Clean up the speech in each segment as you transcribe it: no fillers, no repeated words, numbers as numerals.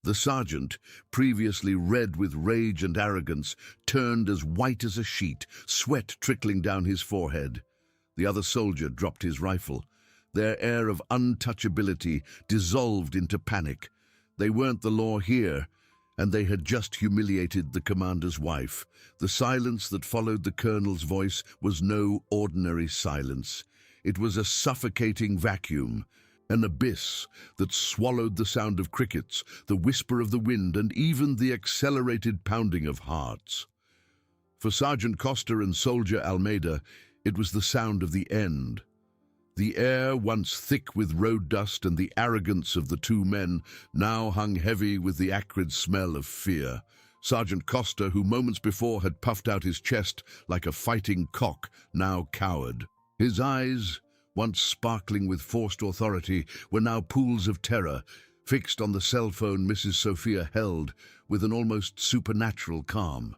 The sergeant, previously red with rage and arrogance, turned as white as a sheet, sweat trickling down his forehead. The other soldier dropped his rifle. Their air of untouchability dissolved into panic. They weren't the law here, and they had just humiliated the commander's wife. The silence that followed the colonel's voice was no ordinary silence. It was a suffocating vacuum, an abyss that swallowed the sound of crickets, the whisper of the wind, and even the accelerated pounding of hearts. For Sergeant Costa and Soldier Almeida, it was the sound of the end. The air, once thick with road dust and the arrogance of the two men, now hung heavy with the acrid smell of fear. Sergeant Costa, who moments before had puffed out his chest like a fighting cock, now cowered. His eyes, once sparkling with forced authority, were now pools of terror, fixed on the cell phone Mrs. Sophia held with an almost supernatural calm.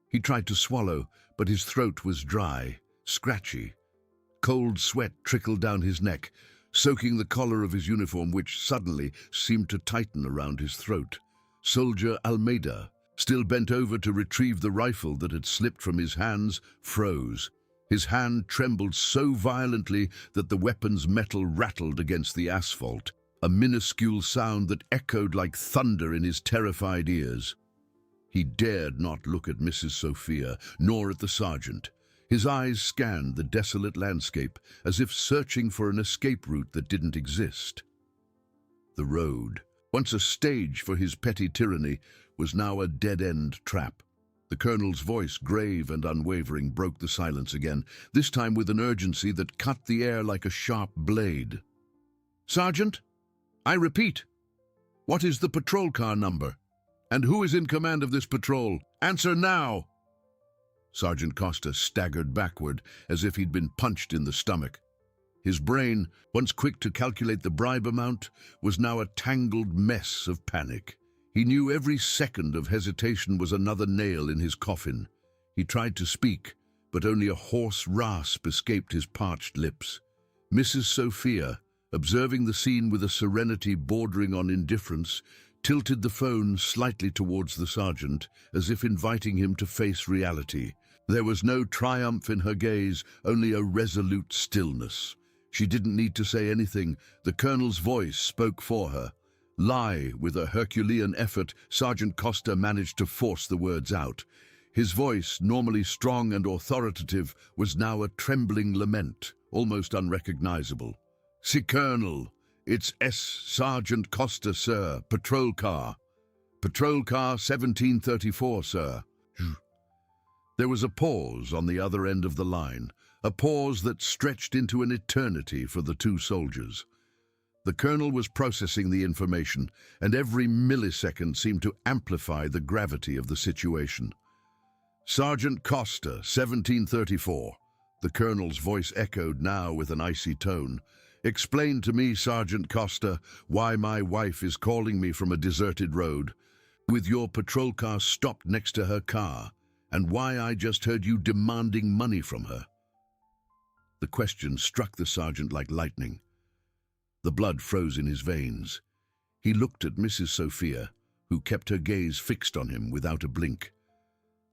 He tried to swallow, but his throat was dry, scratchy. Cold sweat trickled down his neck, soaking the collar of his uniform, which suddenly seemed to tighten around his throat. Soldier Almeida, still bent over to retrieve the rifle that had slipped from his hands, froze. His hand trembled so violently that the weapon's metal rattled against the asphalt, a minuscule sound that echoed like thunder in his terrified ears. He dared not look at Mrs. Sophia, nor at the sergeant. His eyes scanned the desolate landscape, as if searching for an escape route that didn't exist. The road, once a stage for his petty tyranny, was now a dead-end trap. The colonel's voice, grave and unwavering, broke the silence again, this time with an urgency that cut the air like a sharp blade. "Sergeant, I repeat, what is the patrol car number? And who is in command of this patrol? Answer now!" Sergeant Costa staggered backward as if he'd been punched in the stomach. His brain, once quick to calculate the bribe amount, was now a tangled mess of panic. He knew every second of hesitation was another nail in his coffin. He tried to speak, but only a hoarse rasp escaped his parched lips. Mrs. Sophia, observing the scene with a serenity bordering on indifference, tilted the phone slightly towards the sergeant, as if inviting him to face reality. There was no triumph in her gaze, only a resolute stillness. She didn't need to say anything. The colonel's voice spoke for her. With a Herculean effort, Sergeant Costa managed to force the words out. His voice, normally strong and authoritative, was now a trembling lament, almost unrecognizable. "Si, Colonel, it's Sergeant Costa, sir. Patrol car. Patrol car 1734, sir." There was a pause on the other end of the line, a pause that stretched into an eternity for the two soldiers. The colonel was processing the information, and every millisecond seemed to amplify the gravity of the situation. "Sergeant Costa, 1734. The colonel's voice echoed now with an icy tone. "Explain to me, Sergeant Costa, why my wife is calling me from a deserted road, with your patrol car stopped next to her car, and why I just heard you demanding money from her." The question struck the sergeant like lightning. The blood froze in his veins. He looked at Mrs. Sophia, who kept her gaze fixed on him without a blink.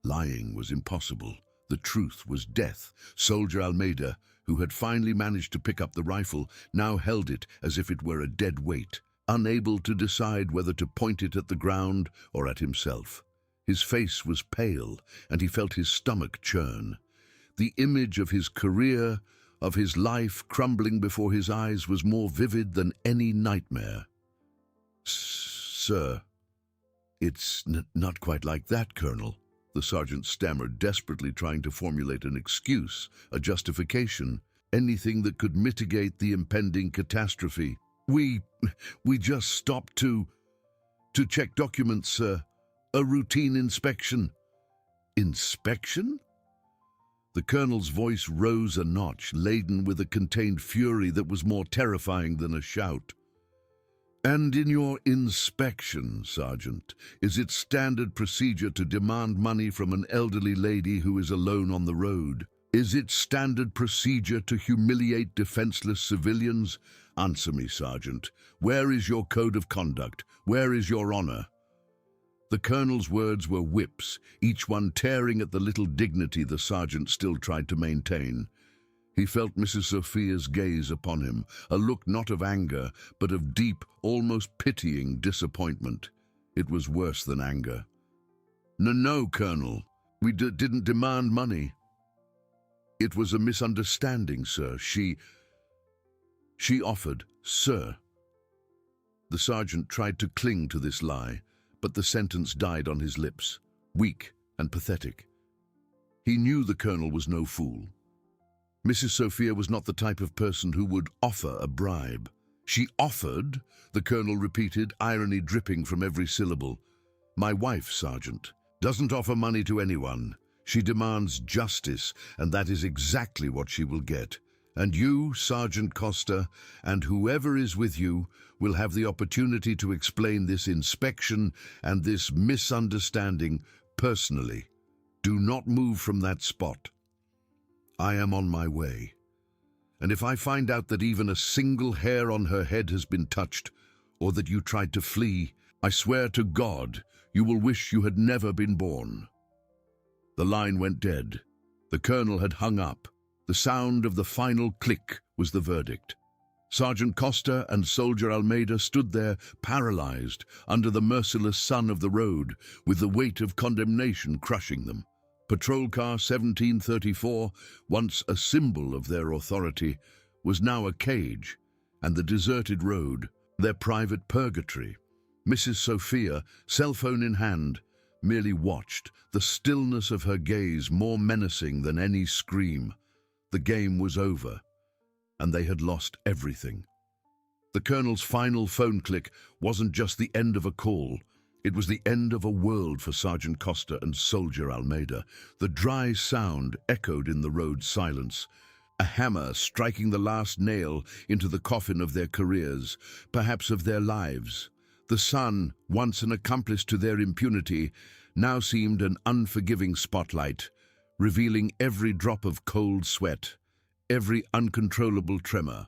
Lying was impossible. The truth was death. Soldier Almeida, who had finally managed to pick up the rifle, now held it as if it were a dead weight, unable to decide whether to point it at the ground or at himself. His face was pale, and he felt his stomach churn. The image of his career, of his life crumbling before his eyes, was more vivid than any nightmare. "Sir, it's not quite like that, Colonel," the sergeant stammered, desperately trying to formulate an excuse, a justification, anything that could mitigate the impending catastrophe. We just stopped to check documents, sir. A routine inspection." "Inspection?" The colonel's voice rose a notch, laden with a contained fury that was more terrifying than a shout. "And in your inspection, Sergeant, is it standard procedure to demand money from an elderly lady who is alone on the road? Is it standard procedure to humiliate defenseless civilians? Answer me, Sergeant. Where is your code of conduct? Where is your honor? The colonel's words were whips, each one tearing at the little dignity the sergeant still tried to maintain. He felt Mrs. Sophia's gaze upon him, a look not of anger, but of deep, almost pitying disappointment. It was worse than anger. No, Colonel. We didn't demand money. It was a misunderstanding, sir. She offered, sir. The sergeant tried to cling to this lie, but the sentence died on his lips, weak and pathetic. He knew the colonel was no fool. Mrs. Sophia was not the type of person who would offer a bribe. She offered, the colonel repeated, irony dripping from every syllable. My wife, Sergeant, doesn't offer money to anyone. She demands justice, and that is exactly what she will get. And you, Sergeant Costa, and whoever is with you, will have the opportunity to explain this inspection and this misunderstanding personally. Do not move from that spot. I am on my way. And if I find out that even a single hair on her head has been touched, or that you tried to flee, I swear to God, you will wish you had never been born. The line went dead. The colonel had hung up. The sound of the final click was the verdict. Sergeant Costa and Soldier Almeida stood there, paralyzed, under the merciless sun of the road, with the weight of condemnation crushing them. Patrol car 1734, once a symbol of their authority, was now a cage, and the deserted road, their private purgatory. Mrs. Sophia, cell phone in hand, merely watched, the stillness of her gaze more menacing than any scream. The game was over, and they had lost everything. The colonel's final phone click wasn't just the end of a call. It was the end of a world for Sergeant Costa and Soldier Almeida. The dry sound echoed in the road's silence, a hammer striking the last nail into the coffin of their careers, perhaps of their lives. The sun, once an accomplice to their impunity, now seemed an unforgiving spotlight, revealing every drop of cold sweat, every uncontrollable tremor.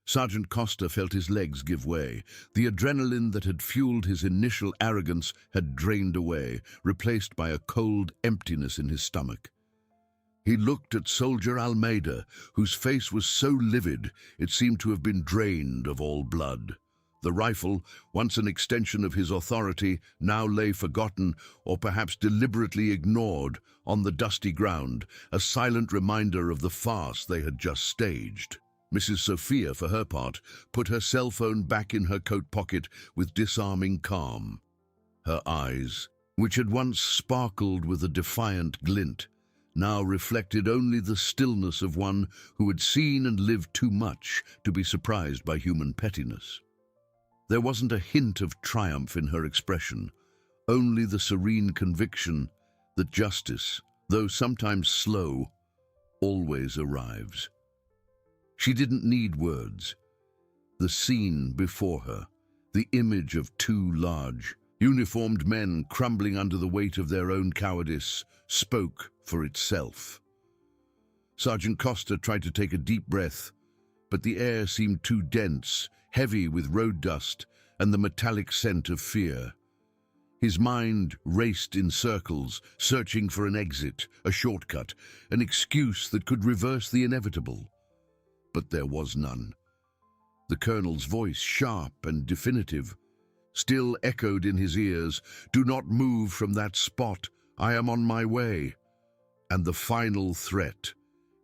Sergeant Costa felt his legs give way. The adrenaline that had fueled his initial arrogance had drained away, replaced by a cold emptiness in his stomach. He looked at Soldier Almeida, whose face was so livid it seemed to have been drained of all blood. The rifle, once an extension of his authority, now lay forgotten, or perhaps deliberately ignored, on the dusty ground, a silent reminder of the farce they had just staged. Mrs. Sophia, for her part, put her cell phone back in her coat pocket with disarming calm. Her eyes, which had once sparkled with a defiant glint, now reflected only the stillness of one who had seen and lived too much to be surprised by human pettiness. There wasn't a hint of triumph in her expression, only the serene conviction that justice, though sometimes slow, always arrives. She didn't need words. The scene before her, the image of two large, uniformed men crumbling under the weight of their own cowardice, spoke for itself. Sergeant Costa tried to take a deep breath, but the air seemed too dense, heavy with road dust and the metallic scent of fear. His mind raced in circles, searching for an exit, a shortcut, an excuse that could reverse the inevitable. But there was none. The colonel's voice, sharp and definitive, still echoed in his ears, "Do not move from that spot. I am on my way." And the final threat,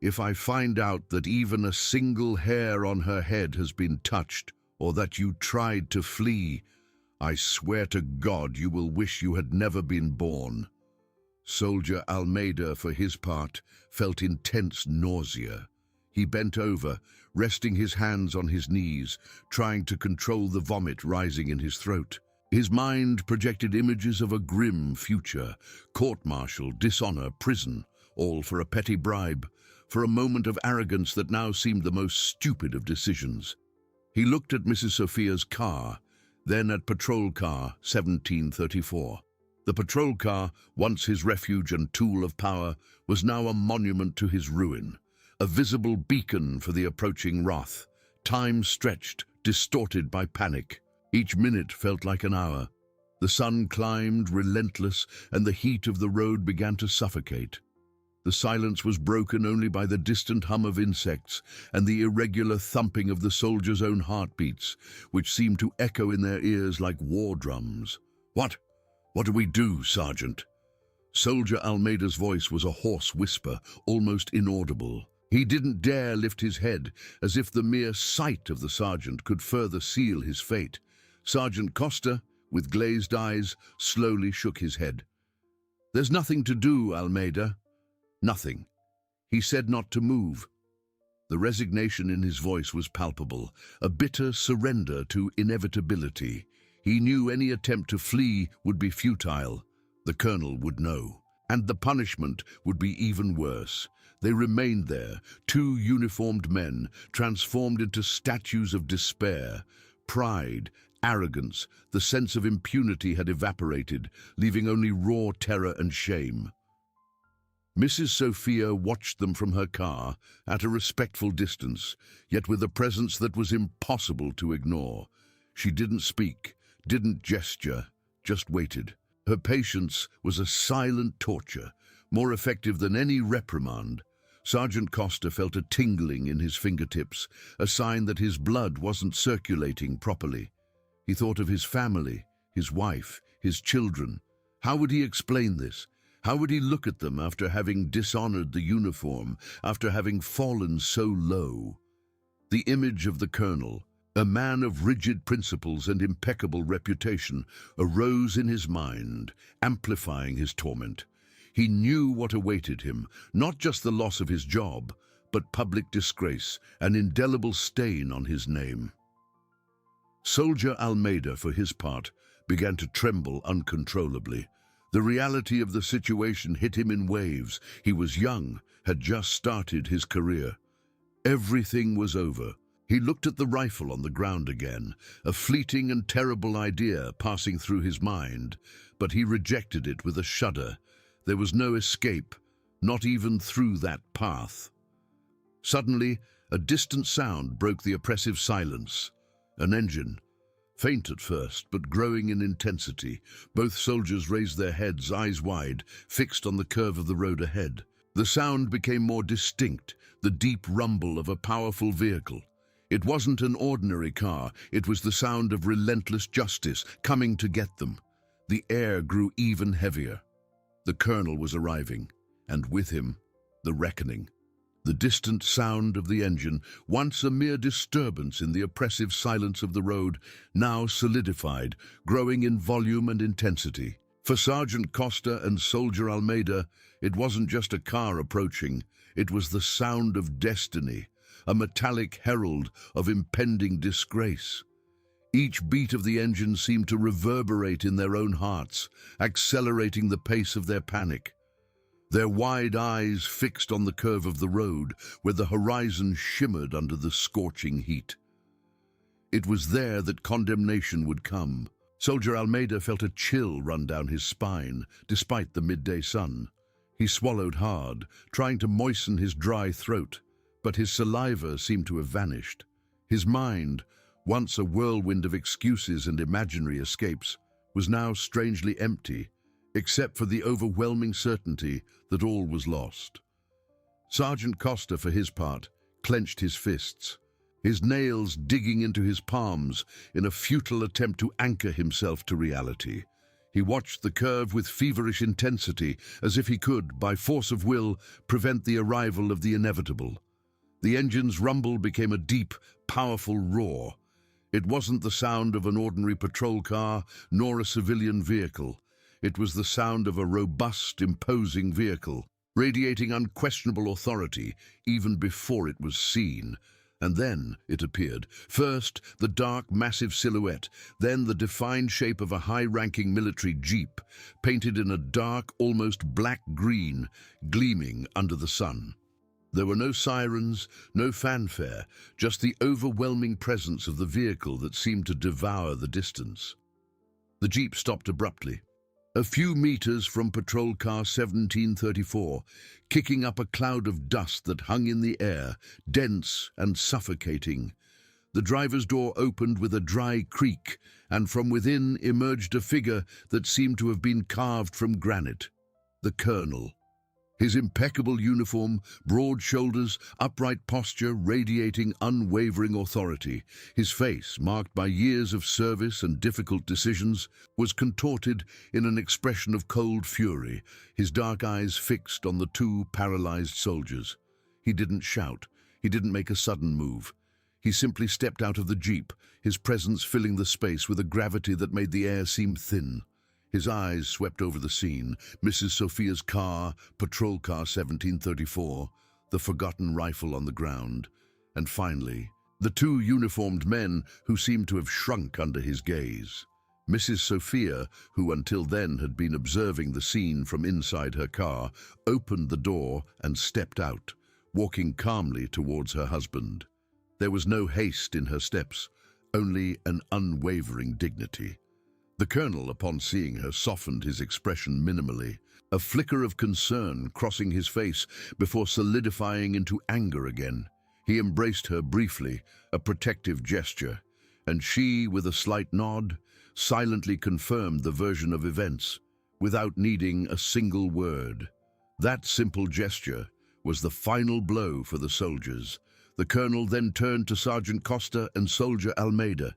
"If I find out that even a single hair on her head has been touched, or that you tried to flee, I swear to God you will wish you had never been born." Soldier Almeida, for his part, felt intense nausea. He bent over, resting his hands on his knees, trying to control the vomit rising in his throat. His mind projected images of a grim future, court-martial, dishonor, prison, all for a petty bribe, for a moment of arrogance that now seemed the most stupid of decisions. He looked at Mrs. Sophia's car, then at patrol car 1734. The patrol car, once his refuge and tool of power, was now a monument to his ruin, a visible beacon for the approaching wrath. Time stretched, distorted by panic. Each minute felt like an hour. The sun climbed, relentless, and the heat of the road began to suffocate. The silence was broken only by the distant hum of insects and the irregular thumping of the soldiers' own heartbeats, which seemed to echo in their ears like war drums. "What? What do we do, Sergeant?" Soldier Almeida's voice was a hoarse whisper, almost inaudible. He didn't dare lift his head, as if the mere sight of the sergeant could further seal his fate. Sergeant Costa, with glazed eyes, slowly shook his head. "There's nothing to do, Almeida. Nothing." He said not to move. The resignation in his voice was palpable, a bitter surrender to inevitability. He knew any attempt to flee would be futile. The colonel would know, and the punishment would be even worse. They remained there, two uniformed men, transformed into statues of despair. Pride, arrogance, the sense of impunity had evaporated, leaving only raw terror and shame. Mrs. Sophia watched them from her car, at a respectful distance, yet with a presence that was impossible to ignore. She didn't speak, didn't gesture, just waited. Her patience was a silent torture, more effective than any reprimand. Sergeant Costa felt a tingling in his fingertips, a sign that his blood wasn't circulating properly. He thought of his family, his wife, his children. How would he explain this? How would he look at them after having dishonored the uniform, after having fallen so low? The image of the colonel, a man of rigid principles and impeccable reputation, arose in his mind, amplifying his torment. He knew what awaited him, not just the loss of his job, but public disgrace, an indelible stain on his name. Soldier Almeida, for his part, began to tremble uncontrollably. The reality of the situation hit him in waves. He was young, had just started his career. Everything was over. He looked at the rifle on the ground again, a fleeting and terrible idea passing through his mind, but he rejected it with a shudder. There was no escape, not even through that path. Suddenly, a distant sound broke the oppressive silence. An engine. Faint at first, but growing in intensity. Both soldiers raised their heads, eyes wide, fixed on the curve of the road ahead. The sound became more distinct, the deep rumble of a powerful vehicle. It wasn't an ordinary car, it was the sound of relentless justice coming to get them. The air grew even heavier. The colonel was arriving, and with him, the reckoning. The distant sound of the engine, once a mere disturbance in the oppressive silence of the road, now solidified, growing in volume and intensity. For Sergeant Costa and Soldier Almeida, it wasn't just a car approaching, it was the sound of destiny, a metallic herald of impending disgrace. Each beat of the engine seemed to reverberate in their own hearts, accelerating the pace of their panic. Their wide eyes fixed on the curve of the road, where the horizon shimmered under the scorching heat. It was there that condemnation would come. Soldier Almeida felt a chill run down his spine, despite the midday sun. He swallowed hard, trying to moisten his dry throat, but his saliva seemed to have vanished. His mind, once a whirlwind of excuses and imaginary escapes, was now strangely empty, except for the overwhelming certainty that all was lost. Sergeant Costa, for his part, clenched his fists, his nails digging into his palms in a futile attempt to anchor himself to reality. He watched the curve with feverish intensity, as if he could, by force of will, prevent the arrival of the inevitable. The engine's rumble became a deep, powerful roar. It wasn't the sound of an ordinary patrol car, nor a civilian vehicle. It was the sound of a robust, imposing vehicle, radiating unquestionable authority even before it was seen. And then it appeared. First, the dark, massive silhouette, then the defined shape of a high-ranking military jeep, painted in a dark, almost black-green, gleaming under the sun. There were no sirens, no fanfare, just the overwhelming presence of the vehicle that seemed to devour the distance. The jeep stopped abruptly, a few meters from patrol car 1734, kicking up a cloud of dust that hung in the air, dense and suffocating. The driver's door opened with a dry creak, and from within emerged a figure that seemed to have been carved from granite. The colonel. His impeccable uniform, broad shoulders, upright posture radiating unwavering authority, his face, marked by years of service and difficult decisions, was contorted in an expression of cold fury, his dark eyes fixed on the two paralyzed soldiers. He didn't shout. He didn't make a sudden move. He simply stepped out of the jeep, his presence filling the space with a gravity that made the air seem thin. His eyes swept over the scene, Mrs. Sophia's car, patrol car 1734, the forgotten rifle on the ground, and finally, the two uniformed men who seemed to have shrunk under his gaze. Mrs. Sophia, who until then had been observing the scene from inside her car, opened the door and stepped out, walking calmly towards her husband. There was no haste in her steps, only an unwavering dignity. The colonel, upon seeing her, softened his expression minimally, a flicker of concern crossing his face before solidifying into anger again. He embraced her briefly, a protective gesture, and she, with a slight nod, silently confirmed the version of events, without needing a single word. That simple gesture was the final blow for the soldiers. The colonel then turned to Sergeant Costa and Soldier Almeida.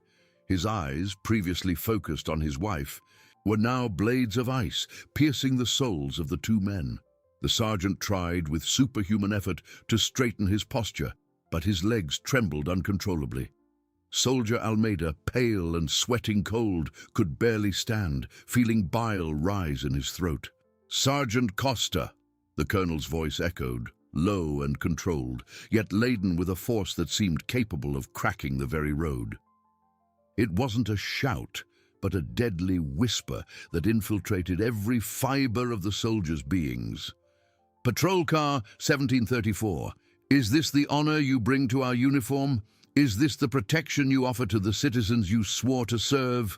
His eyes, previously focused on his wife, were now blades of ice, piercing the souls of the two men. The sergeant tried, with superhuman effort, to straighten his posture, but his legs trembled uncontrollably. Soldier Almeida, pale and sweating cold, could barely stand, feeling bile rise in his throat. "Sergeant Costa," the colonel's voice echoed, low and controlled, yet laden with a force that seemed capable of cracking the very road. It wasn't a shout, but a deadly whisper that infiltrated every fiber of the soldiers' beings. "Patrol car 1734, is this the honor you bring to our uniform? Is this the protection you offer to the citizens you swore to serve?"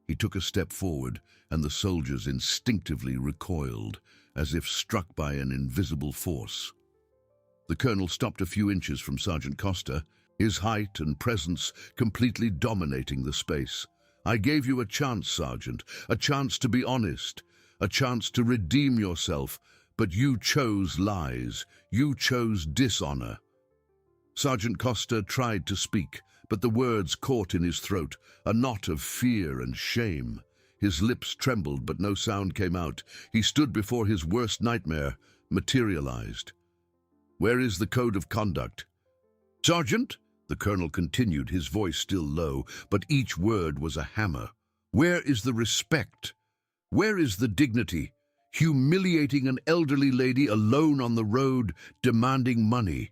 He took a step forward, and the soldiers instinctively recoiled, as if struck by an invisible force. The colonel stopped a few inches from Sergeant Costa, his height and presence completely dominating the space. "I gave you a chance, Sergeant, a chance to be honest, a chance to redeem yourself, but you chose lies, you chose dishonor." Sergeant Costa tried to speak, but the words caught in his throat, a knot of fear and shame. His lips trembled, but no sound came out. He stood before his worst nightmare, materialized. "Where is the code of conduct?" "Sergeant," the colonel continued, his voice still low, but each word was a hammer. "Where is the respect? Where is the dignity? Humiliating an elderly lady alone on the road, demanding money.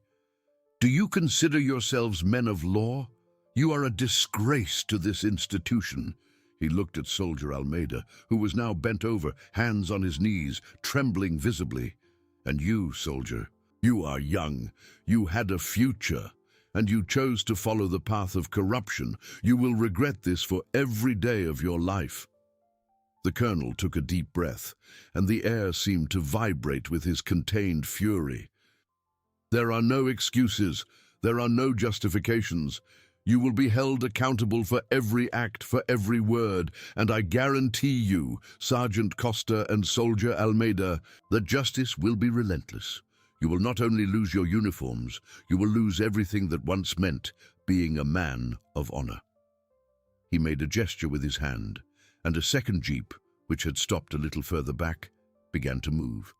Do you consider yourselves men of law? You are a disgrace to this institution." He looked at Soldier Almeida, who was now bent over, hands on his knees, trembling visibly. "And you, soldier, you are young. You had a future, and you chose to follow the path of corruption. You will regret this for every day of your life." The colonel took a deep breath, and the air seemed to vibrate with his contained fury. "There are no excuses. There are no justifications. You will be held accountable for every act, for every word, and I guarantee you, Sergeant Costa and Soldier Almeida, that justice will be relentless. You will not only lose your uniforms, you will lose everything that once meant being a man of honor." He made a gesture with his hand, and a second jeep, which had stopped a little further back, began to move.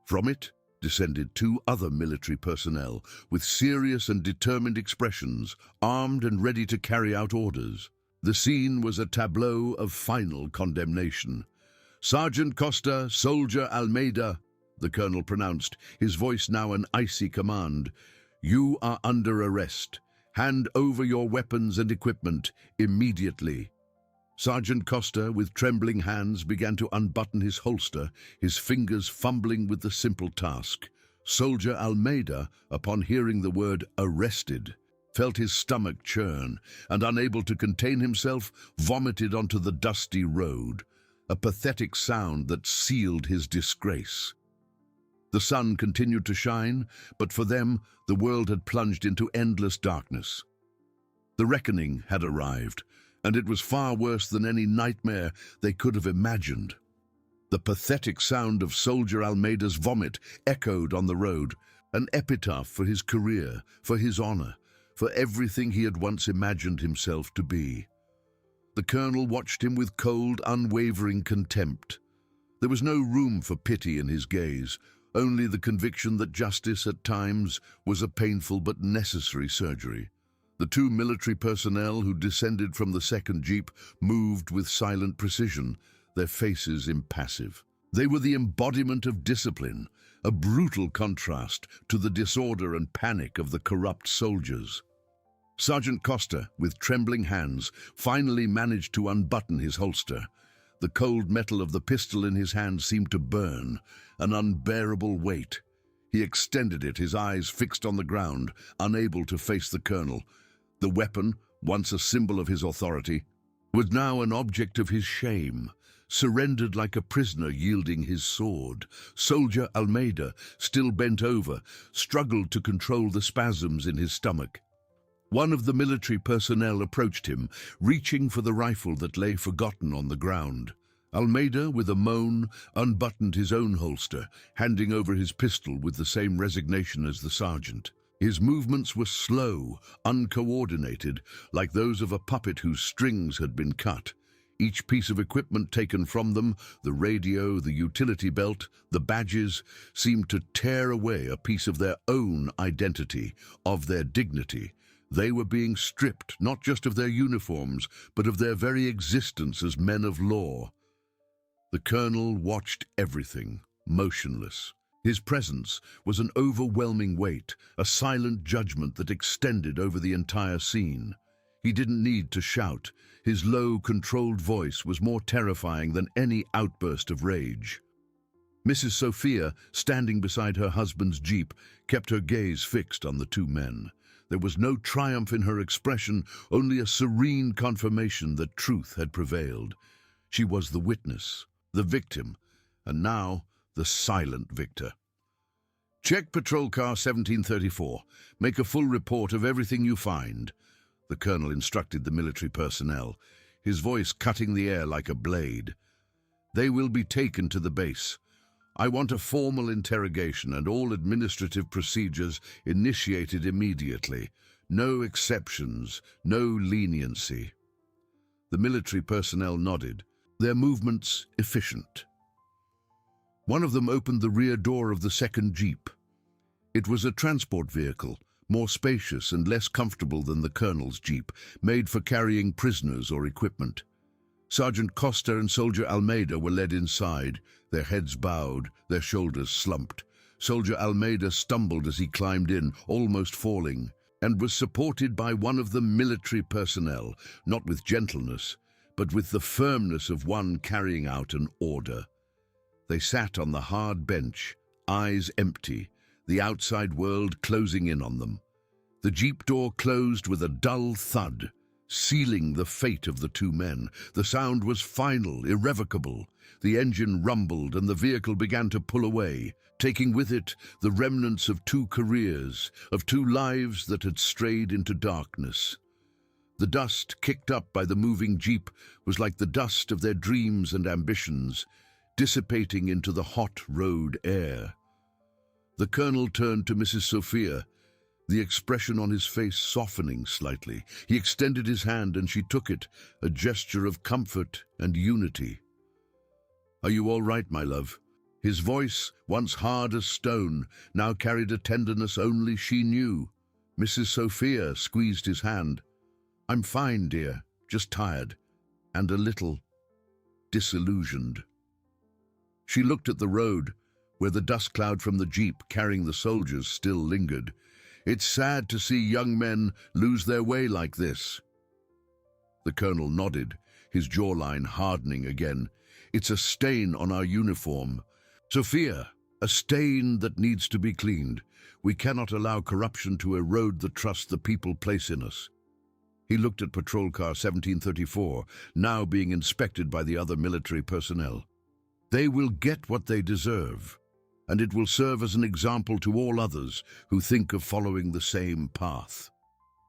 From it descended two other military personnel with serious and determined expressions, armed and ready to carry out orders. The scene was a tableau of final condemnation. "Sergeant Costa, Soldier Almeida," the colonel pronounced, his voice now an icy command, "you are under arrest. Hand over your weapons and equipment immediately." Sergeant Costa, with trembling hands, began to unbutton his holster, his fingers fumbling with the simple task. Soldier Almeida, upon hearing the word "arrested," felt his stomach churn, and unable to contain himself, vomited onto the dusty road, a pathetic sound that sealed his disgrace. The sun continued to shine, but for them, the world had plunged into endless darkness. The reckoning had arrived, and it was far worse than any nightmare they could have imagined. The pathetic sound of Soldier Almeida's vomit echoed on the road, an epitaph for his career, for his honor, for everything he had once imagined himself to be. The colonel watched him with cold, unwavering contempt. There was no room for pity in his gaze, only the conviction that justice at times was a painful but necessary surgery. The two military personnel who descended from the second jeep moved with silent precision, their faces impassive. They were the embodiment of discipline, a brutal contrast to the disorder and panic of the corrupt soldiers. Sergeant Costa, with trembling hands, finally managed to unbutton his holster. The cold metal of the pistol in his hand seemed to burn, an unbearable weight. He extended it, his eyes fixed on the ground, unable to face the colonel. The weapon, once a symbol of his authority, was now an object of his shame, surrendered like a prisoner yielding his sword. Soldier Almeida, still bent over, struggled to control the spasms in his stomach. One of the military personnel approached him, reaching for the rifle that lay forgotten on the ground. Almeida, with a moan, unbuttoned his own holster, handing over his pistol with the same resignation as the sergeant. His movements were slow, uncoordinated, like those of a puppet whose strings had been cut. Each piece of equipment taken from them, the radio, the utility belt, the badges, seemed to tear away a piece of their own identity, of their dignity. They were being stripped not just of their uniforms, but of their very existence as men of law. The colonel watched everything, motionless. His presence was an overwhelming weight, a silent judgment that extended over the entire scene. He didn't need to shout. His low, controlled voice was more terrifying than any outburst of rage. Mrs. Sophia, standing beside her husband's jeep, kept her gaze fixed on the two men. There was no triumph in her expression, only a serene confirmation that truth had prevailed. She was the witness, the victim, and now the silent victor. Check patrol car 1734. Make a full report of everything you find, the colonel instructed the military personnel, his voice cutting the air like a blade. They will be taken to the base. I want a formal interrogation and all administrative procedures initiated immediately. No exceptions, no leniency. The military personnel nodded, their movements efficient. One of them opened the rear door of the second jeep. It was a transport vehicle, more spacious and less comfortable than the colonel's jeep, made for carrying prisoners or equipment. Sergeant Costa and Soldier Almeida were led inside, their heads bowed, their shoulders slumped. Soldier Almeida stumbled as he climbed in, almost falling, and was supported by one of the military personnel, not with gentleness, but with the firmness of one carrying out an order. They sat on the hard bench, eyes empty, the outside world closing in on them. The jeep door closed with a dull thud, sealing the fate of the two men. The sound was final, irrevocable. The engine rumbled and the vehicle began to pull away, taking with it the remnants of two careers, of two lives that had strayed into darkness. The dust kicked up by the moving jeep was like the dust of their dreams and ambitions, dissipating into the hot road air. The colonel turned to Mrs. Sophia, the expression on his face softening slightly. He extended his hand and she took it, a gesture of comfort and unity. "Are you all right, my love?" His voice, once hard as stone, now carried a tenderness only she knew. Mrs. Sophia squeezed his hand. "I'm fine, dear, just tired, and a little disillusioned." She looked at the road, where the dust cloud from the jeep carrying the soldiers still lingered. "It's sad to see young men lose their way like this." The colonel nodded, his jawline hardening again. "It's a stain on our uniform. Sophia, a stain that needs to be cleaned. We cannot allow corruption to erode the trust the people place in us." He looked at patrol car 1734, now being inspected by the other military personnel. "They will get what they deserve, and it will serve as an example to all others who think of following the same path."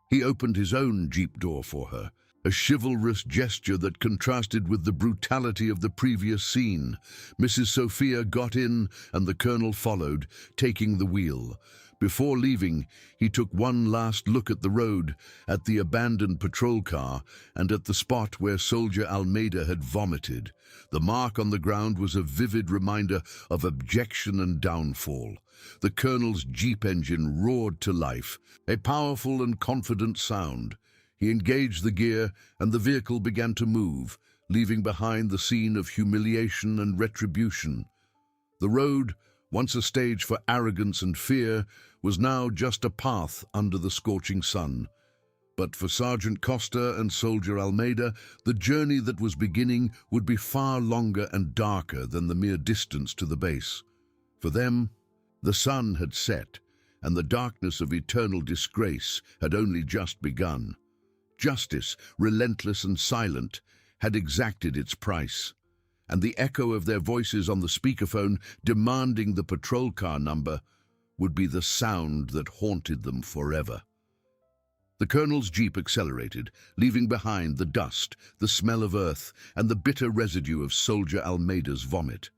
He opened his own jeep door for her, a chivalrous gesture that contrasted with the brutality of the previous scene. Mrs. Sophia got in, and the colonel followed, taking the wheel. Before leaving, he took one last look at the road, at the abandoned patrol car, and at the spot where Soldier Almeida had vomited. The mark on the ground was a vivid reminder of abjection and downfall. The colonel's jeep engine roared to life, a powerful and confident sound. He engaged the gear, and the vehicle began to move, leaving behind the scene of humiliation and retribution. The road, once a stage for arrogance and fear, was now just a path under the scorching sun. But for Sergeant Costa and Soldier Almeida, the journey that was beginning would be far longer and darker than the mere distance to the base. For them, the sun had set, and the darkness of eternal disgrace had only just begun. Justice, relentless and silent, had exacted its price, and the echo of their voices on the speakerphone demanding the patrol car number would be the sound that haunted them forever. The colonel's jeep accelerated, leaving behind the dust, the smell of earth, and the bitter residue of Soldier Almeida's vomit.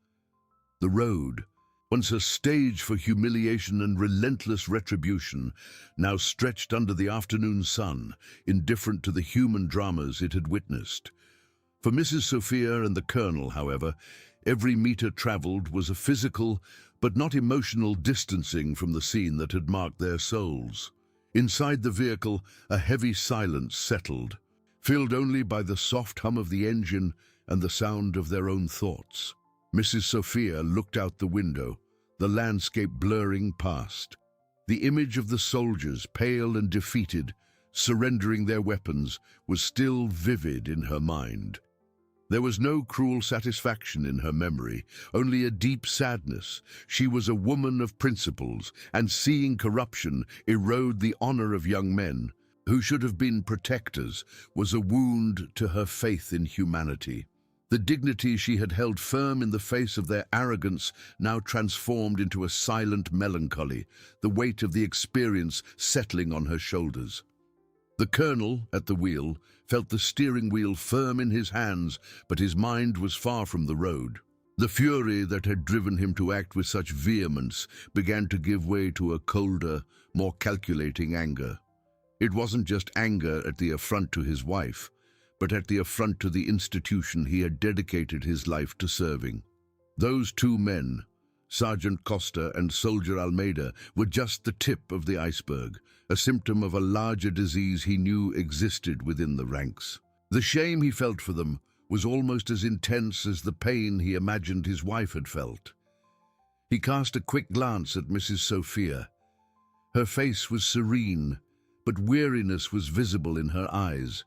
The road, once a stage for humiliation and relentless retribution, now stretched under the afternoon sun, indifferent to the human dramas it had witnessed. For Mrs. Sophia and the colonel, however, every meter traveled was a physical but not emotional distancing from the scene that had marked their souls. Inside the vehicle, a heavy silence settled, filled only by the soft hum of the engine and the sound of their own thoughts. Mrs. Sophia looked out the window, the landscape blurring past. The image of the soldiers, pale and defeated, surrendering their weapons, was still vivid in her mind. There was no cruel satisfaction in her memory, only a deep sadness. She was a woman of principles, and seeing corruption erode the honor of young men, who should have been protectors, was a wound to her faith in humanity. The dignity she had held firm in the face of their arrogance now transformed into a silent melancholy, the weight of the experience settling on her shoulders. The colonel, at the wheel, felt the steering wheel firm in his hands, but his mind was far from the road. The fury that had driven him to act with such vehemence began to give way to a colder, more calculating anger. It wasn't just anger at the affront to his wife, but at the affront to the institution he had dedicated his life to serving. Those two men, Sergeant Costa and Soldier Almeida, were just the tip of the iceberg, a symptom of a larger disease he knew existed within the ranks. The shame he felt for them was almost as intense as the pain he imagined his wife had felt. He cast a quick glance at Mrs. Sophia. Her face was serene, but weariness was visible in her eyes.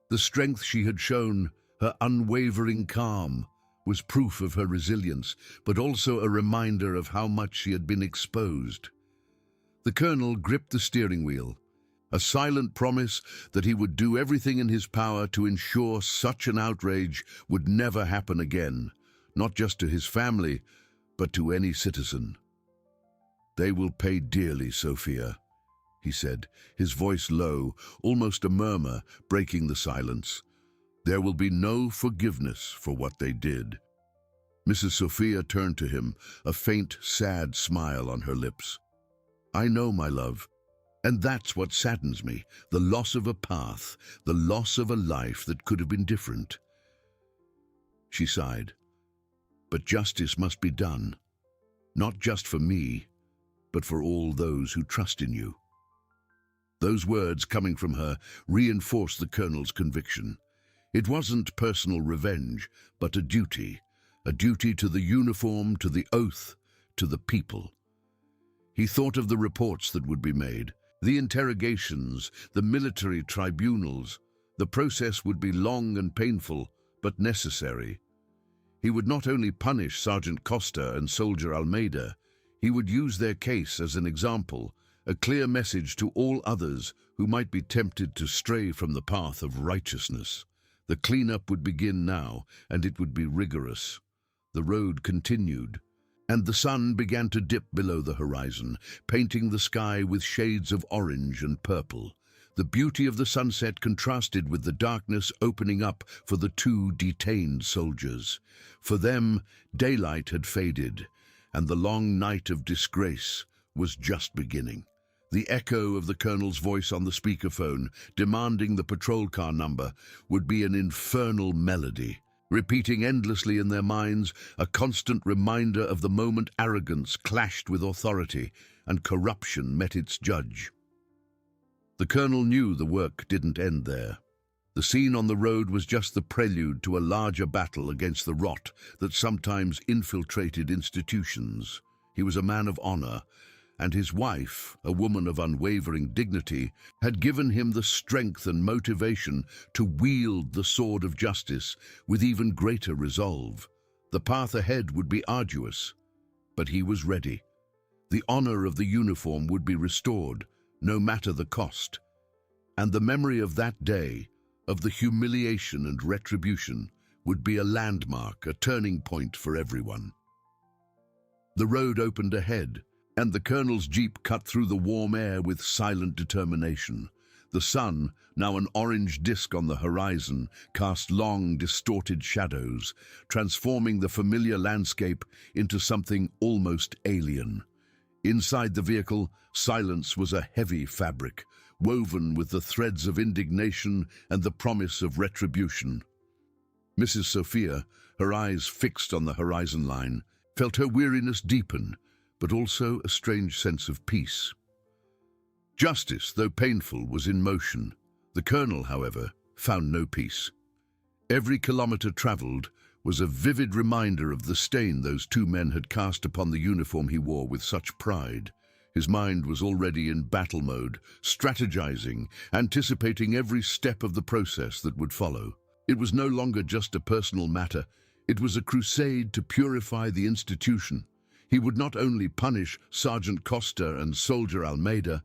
The strength she had shown, her unwavering calm, was proof of her resilience, but also a reminder of how much she had been exposed. The colonel gripped the steering wheel, a silent promise that he would do everything in his power to ensure such an outrage would never happen again, not just to his family, but to any citizen. "They will pay dearly, Sophia," he said, his voice low, almost a murmur, breaking the silence. "There will be no forgiveness for what they did." Mrs. Sophia turned to him, a faint, sad smile on her lips. "I know, my love, and that's what saddens me, the loss of a path, the loss of a life that could have been different." She sighed. "But justice must be done, not just for me, but for all those who trust in you." Those words coming from her reinforced the colonel's conviction. It wasn't personal revenge, but a duty to the uniform, to the oath, to the people. He thought of the reports that would be made, the interrogations, the military tribunals. The process would be long and painful, but necessary. He would not only punish Sergeant Costa and Soldier Almeida, he would use their case as an example, a clear message to all others who might be tempted to stray from the path of righteousness. The cleanup would begin now, and it would be rigorous. The road continued, and the sun began to dip below the horizon, painting the sky with shades of orange and purple. The beauty of the sunset contrasted with the darkness opening up for the two detained soldiers. For them, daylight had faded, and the long night of disgrace was just beginning. The echo of the colonel's voice on the speakerphone, demanding the patrol car number, would be an infernal melody, repeating endlessly in their minds, a constant reminder of the moment arrogance clashed with authority and corruption met its judge. The colonel knew the work didn't end there. The scene on the road was just the prelude to a larger battle against the rot that sometimes infiltrated institutions. He was a man of honor, and his wife, a woman of unwavering dignity, had given him the strength and motivation to wield the sword of justice with even greater resolve. The path ahead would be arduous, but he was ready. The honor of the uniform would be restored, no matter the cost. And the memory of that day, of the humiliation and retribution, would be a landmark, a turning point for everyone. The road opened ahead, and the colonel's jeep cut through the warm air with silent determination. The sun, now an orange disk on the horizon, cast long, distorted shadows, transforming the familiar landscape into something almost alien. Inside the vehicle, silence was a heavy fabric, woven with the threads of indignation and the promise of retribution. Mrs. Sophia, her eyes fixed on the horizon line, felt her weariness deepen, but also a strange sense of peace. Justice, though painful, was in motion. The colonel, however, found no peace. Every kilometer traveled was a vivid reminder of the stain those two men had cast upon the uniform he wore with such pride. His mind was already in battle mode, strategizing, anticipating every step of the process that would follow. It was no longer just a personal matter. It was a crusade to purify the institution. He would not only punish Sergeant Costa and Soldier Almeida,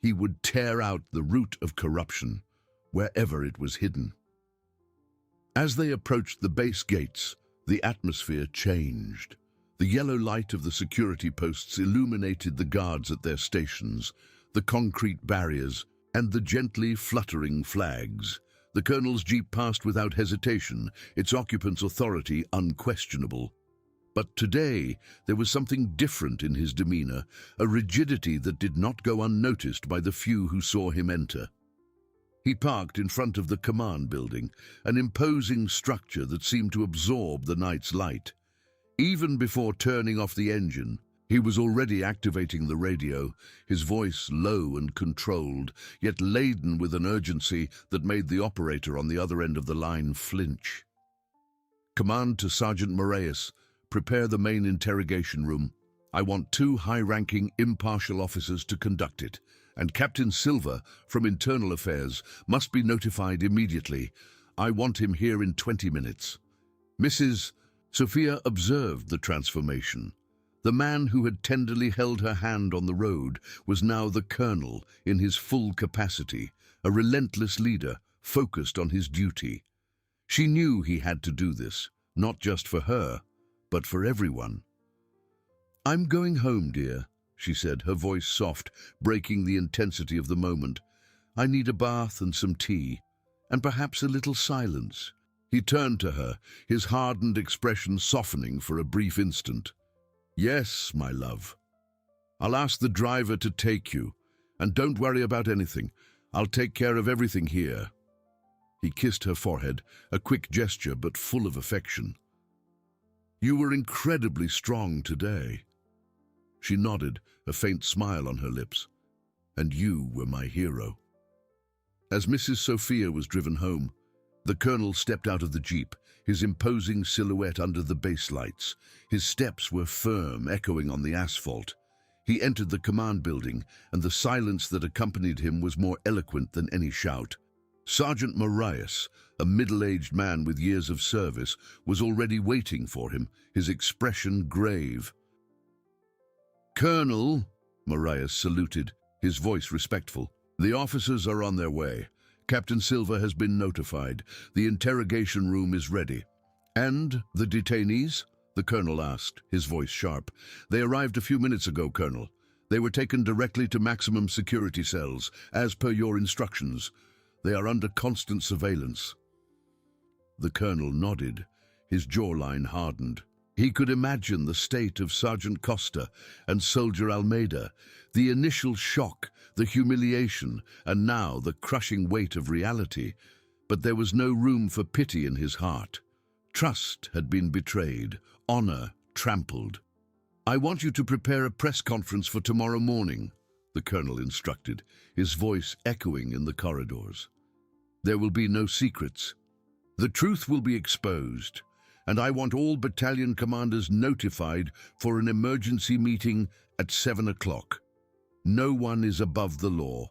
he would tear out the root of corruption, wherever it was hidden. As they approached the base gates, the atmosphere changed. The yellow light of the security posts illuminated the guards at their stations, the concrete barriers, and the gently fluttering flags. The colonel's jeep passed without hesitation, its occupant's authority unquestionable. But today, there was something different in his demeanor, a rigidity that did not go unnoticed by the few who saw him enter. He parked in front of the command building, an imposing structure that seemed to absorb the night's light. Even before turning off the engine, he was already activating the radio, his voice low and controlled, yet laden with an urgency that made the operator on the other end of the line flinch. "Command to Sergeant Moraes. Prepare the main interrogation room. I want 2 high-ranking, impartial officers to conduct it, and Captain Silva from Internal Affairs must be notified immediately. I want him here in 20 minutes. Mrs. Sophia observed the transformation. The man who had tenderly held her hand on the road was now the colonel in his full capacity, a relentless leader, focused on his duty. She knew he had to do this, not just for her, but for everyone. "I'm going home, dear," she said, her voice soft, breaking the intensity of the moment. "I need a bath and some tea, and perhaps a little silence." He turned to her, his hardened expression softening for a brief instant. "Yes, my love. I'll ask the driver to take you, and don't worry about anything. I'll take care of everything here." He kissed her forehead, a quick gesture but full of affection. "You were incredibly strong today." She nodded, a faint smile on her lips. "And you were my hero." As Mrs. Sophia was driven home, the colonel stepped out of the jeep, his imposing silhouette under the base lights. His steps were firm, echoing on the asphalt. He entered the command building, and the silence that accompanied him was more eloquent than any shout. Sergeant Moraes, a middle-aged man with years of service, was already waiting for him, his expression grave. "Colonel," Moraes saluted, his voice respectful. "The officers are on their way. Captain Silva has been notified. The interrogation room is ready." "And the detainees?" the colonel asked, his voice sharp. "They arrived a few minutes ago, Colonel. They were taken directly to maximum security cells, as per your instructions. They are under constant surveillance." The colonel nodded, his jawline hardened. He could imagine the state of Sergeant Costa and Soldier Almeida, the initial shock, the humiliation, and now the crushing weight of reality. But there was no room for pity in his heart. Trust had been betrayed, honor trampled. "I want you to prepare a press conference for tomorrow morning," the colonel instructed, his voice echoing in the corridors. "There will be no secrets. The truth will be exposed, and I want all battalion commanders notified for an emergency meeting at 7 o'clock. No one is above the law.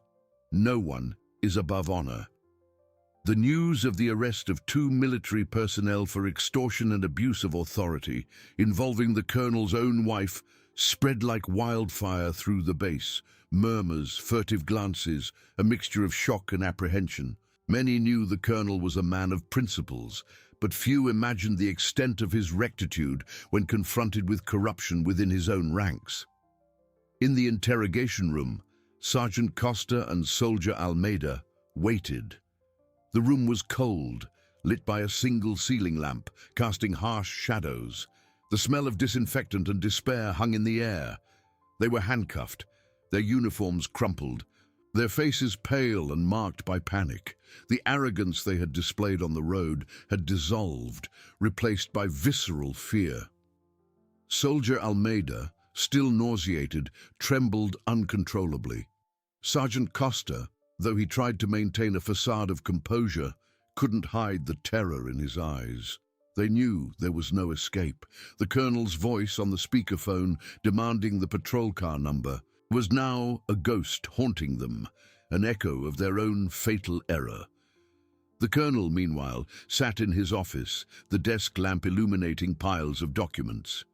No one is above honor." The news of the arrest of 2 military personnel for extortion and abuse of authority, involving the colonel's own wife, spread like wildfire through the base. Murmurs, furtive glances, a mixture of shock and apprehension. Many knew the colonel was a man of principles, but few imagined the extent of his rectitude when confronted with corruption within his own ranks. In the interrogation room, Sergeant Costa and Soldier Almeida waited. The room was cold, lit by a single ceiling lamp, casting harsh shadows. The smell of disinfectant and despair hung in the air. They were handcuffed, their uniforms crumpled, their faces pale and marked by panic. The arrogance they had displayed on the road had dissolved, replaced by visceral fear. Soldier Almeida, still nauseated, trembled uncontrollably. Sergeant Costa, though he tried to maintain a facade of composure, couldn't hide the terror in his eyes. They knew there was no escape. The colonel's voice on the speakerphone, demanding the patrol car number, was now a ghost haunting them, an echo of their own fatal error. The colonel, meanwhile, sat in his office, the desk lamp illuminating piles of documents.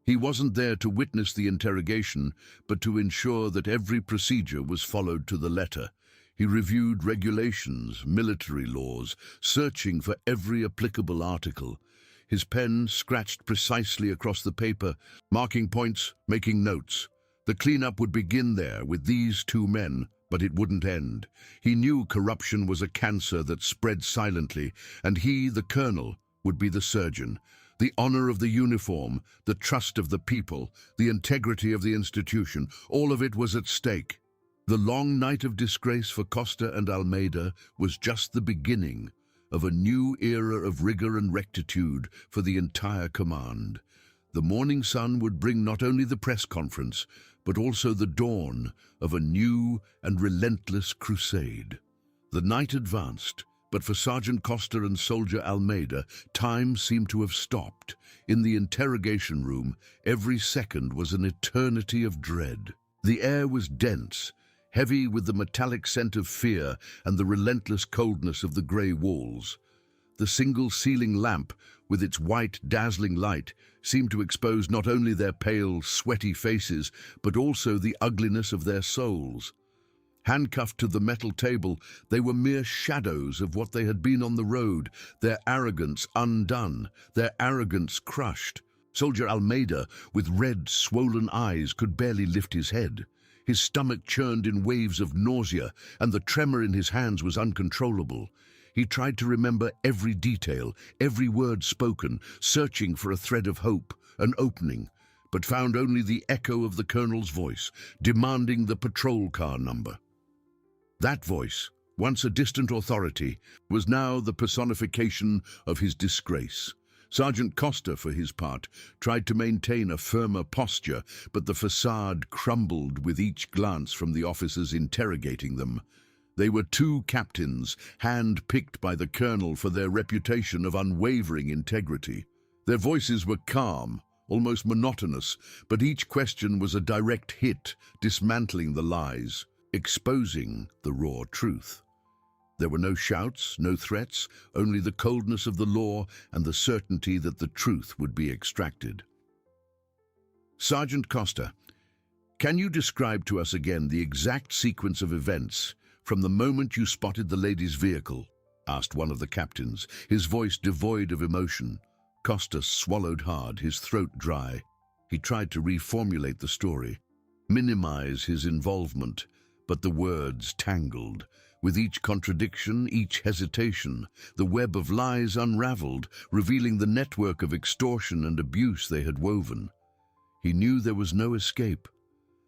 He wasn't there to witness the interrogation, but to ensure that every procedure was followed to the letter. He reviewed regulations, military laws, searching for every applicable article. His pen scratched precisely across the paper, marking points, making notes. The cleanup would begin there with these 2 men, but it wouldn't end. He knew corruption was a cancer that spread silently, and he, the colonel, would be the surgeon. The honor of the uniform, the trust of the people, the integrity of the institution, all of it was at stake. The long night of disgrace for Costa and Almeida was just the beginning of a new era of rigor and rectitude for the entire command. The morning sun would bring not only the press conference, but also the dawn of a new and relentless crusade. The night advanced, but for Sergeant Costa and Soldier Almeida, time seemed to have stopped. In the interrogation room, every second was an eternity of dread. The air was dense, heavy with the metallic scent of fear and the relentless coldness of the grey walls. The single ceiling lamp, with its white, dazzling light, seemed to expose not only their pale, sweaty faces, but also the ugliness of their souls. Handcuffed to the metal table, they were mere shadows of what they had been on the road, their arrogance undone, their arrogance crushed. Soldier Almeida, with red, swollen eyes, could barely lift his head. His stomach churned in waves of nausea, and the tremor in his hands was uncontrollable. He tried to remember every detail, every word spoken, searching for a thread of hope, an opening, but found only the echo of the colonel's voice, demanding the patrol car number. That voice, once a distant authority, was now the personification of his disgrace. Sergeant Costa, for his part, tried to maintain a firmer posture, but the facade crumbled with each glance from the officers interrogating them. They were 2 captains, hand-picked by the colonel for their reputation of unwavering integrity. Their voices were calm, almost monotonous, but each question was a direct hit, dismantling the lies, exposing the raw truth. There were no shouts, no threats, only the coldness of the law and the certainty that the truth would be extracted. Sergeant Costa, can you describe to us again the exact sequence of events from the moment you spotted the lady's vehicle? Asked one of the captains, his voice devoid of emotion. Costa swallowed hard, his throat dry. He tried to reformulate the story. minimize his involvement, but the words tangled. With each contradiction, each hesitation, the web of lies unraveled, revealing the network of extortion and abuse they had woven. He knew there was no escape.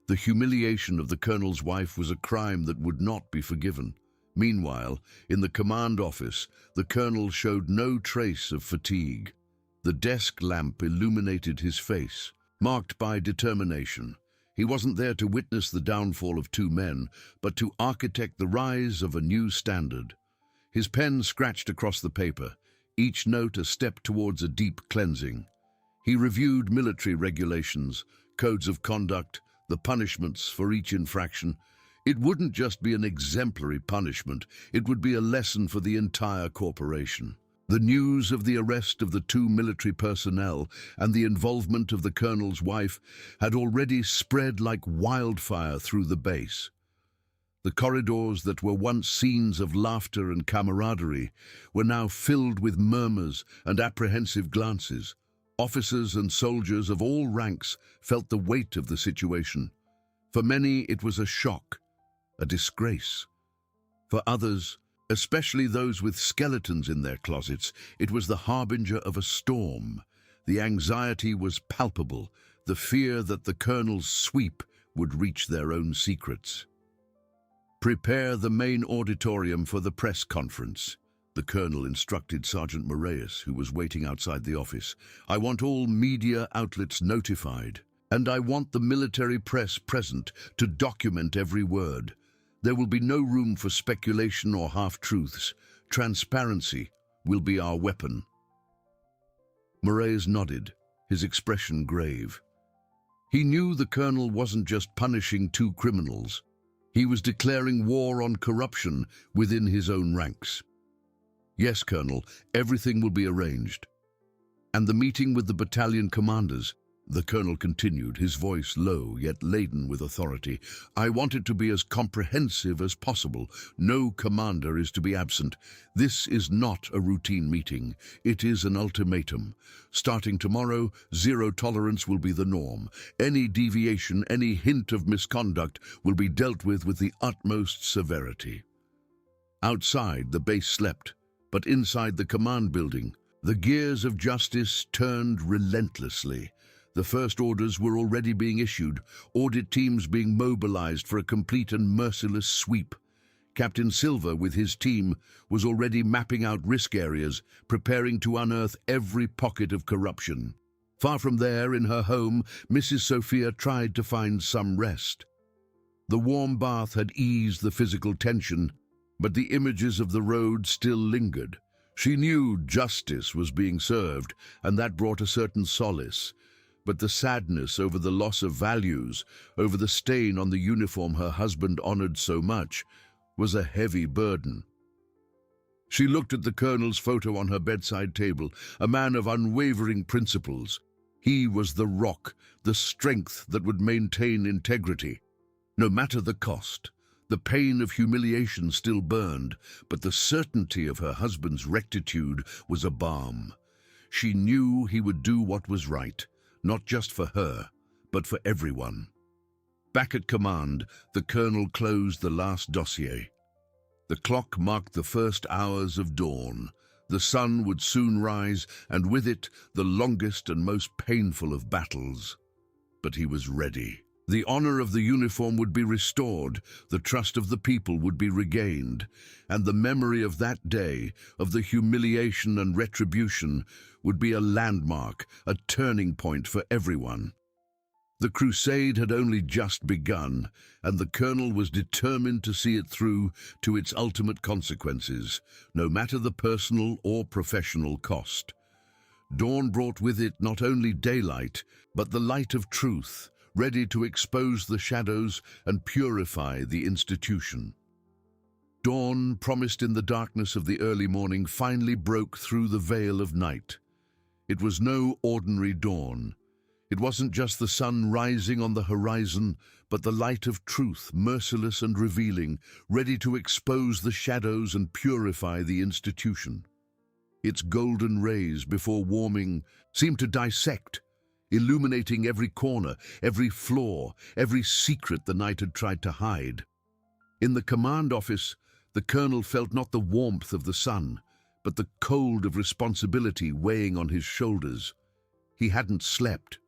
The humiliation of the colonel's wife was a crime that would not be forgiven. Meanwhile, in the command office, the colonel showed no trace of fatigue. The desk lamp illuminated his face, marked by determination. He wasn't there to witness the downfall of two men, but to architect the rise of a new standard. His pen scratched across the paper, each note a step towards a deep cleansing. He reviewed military regulations, codes of conduct, the punishments for each infraction. It wouldn't just be an exemplary punishment, it would be a lesson for the entire corporation. The news of the arrest of the two military personnel and the involvement of the colonel's wife had already spread like wildfire through the base. The corridors that were once scenes of laughter and camaraderie were now filled with murmurs and apprehensive glances. Officers and soldiers of all ranks felt the weight of the situation. For many, it was a shock, a disgrace. For others, especially those with skeletons in their closets, it was the harbinger of a storm. The anxiety was palpable, the fear that the colonel's sweep would reach their own secrets. "Prepare the main auditorium for the press conference," the colonel instructed Sergeant Moraes, who was waiting outside the office. "I want all media outlets notified, and I want the military press present to document every word. There will be no room for speculation or half-truths. Transparency will be our weapon." Moraes nodded, his expression grave. He knew the colonel wasn't just punishing two criminals. He was declaring war on corruption within his own ranks. "Yes, Colonel, everything will be arranged." "And the meeting with the battalion commanders," the colonel continued, his voice low yet laden with authority. "I want it to be as comprehensive as possible. No commander is to be absent. This is not a routine meeting. It is an ultimatum. Starting tomorrow, zero tolerance will be the norm. Any deviation, any hint of misconduct will be dealt with the utmost severity." Outside, the base slept, but inside the command building, the gears of justice turned relentlessly. The first orders were already being issued, audit teams being mobilized for a complete and merciless sweep. Captain Silva, with his team, was already mapping out risk areas, preparing to unearth every pocket of corruption. Far from there, in her home, Mrs. Sophia tried to find some rest. The warm bath had eased the physical tension, but the images of the road still lingered. She knew justice was being served, and that brought a certain solace. But the sadness over the loss of values, over the stain on the uniform her husband honored so much, was a heavy burden. She looked at the colonel's photo on her bedside table, a man of unwavering principles. He was the rock, the strength that would maintain integrity. No matter the cost, the pain of humiliation still burned, but the certainty of her husband's rectitude was a balm. She knew he would do what was right, not just for her, but for everyone. Back at command, the colonel closed the last dossier. The clock marked the first hours of dawn. The sun would soon rise, and with it, the longest and most painful of battles. But he was ready. The honor of the uniform would be restored, the trust of the people would be regained, and the memory of that day, of the humiliation and retribution, would be a landmark, a turning point for everyone. The crusade had only just begun, and the colonel was determined to see it through to its ultimate consequences, no matter the personal or professional cost. Dawn brought with it not only daylight, but the light of truth, ready to expose the shadows and purify the institution. Dawn, promised in the darkness of the early morning, finally broke through the veil of night. It was no ordinary dawn. It wasn't just the sun rising on the horizon, but the light of truth, merciless and revealing, ready to expose the shadows and purify the institution. Its golden rays, before warming, seemed to dissect, illuminating every corner, every flaw, every secret the night had tried to hide. In the command office, the colonel felt not the warmth of the sun, but the cold of responsibility weighing on his shoulders. He hadn't slept.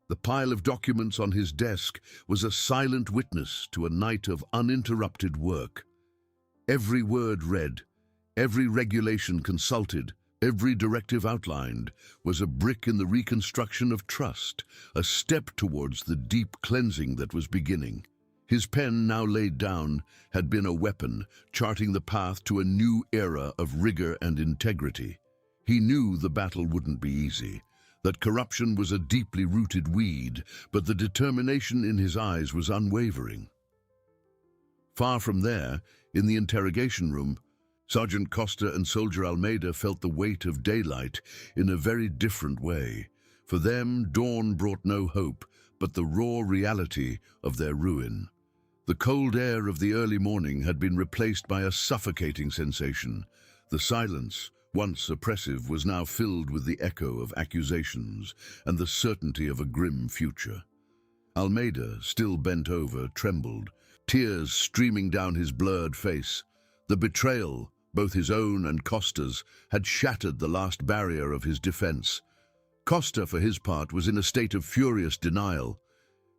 The pile of documents on his desk was a silent witness to a night of uninterrupted work. Every word read, every regulation consulted, every directive outlined was a brick in the reconstruction of trust, a step towards the deep cleansing that was beginning. His pen, now laid down, had been a weapon, charting the path to a new era of rigor and integrity. He knew the battle wouldn't be easy, that corruption was a deeply rooted weed, but the determination in his eyes was unwavering. Far from there, in the interrogation room, Sergeant Costa and Soldier Almeida felt the weight of daylight in a very different way. For them, dawn brought no hope, but the raw reality of their ruin. The cold air of the early morning had been replaced by a suffocating sensation. The silence, once oppressive, was now filled with the echo of accusations and the certainty of a grim future. Almeida, still bent over, trembled, tears streaming down his blurred face. The betrayal, both his own and Costa's, had shattered the last barrier of his defense. Costa, for his part, was in a state of furious denial,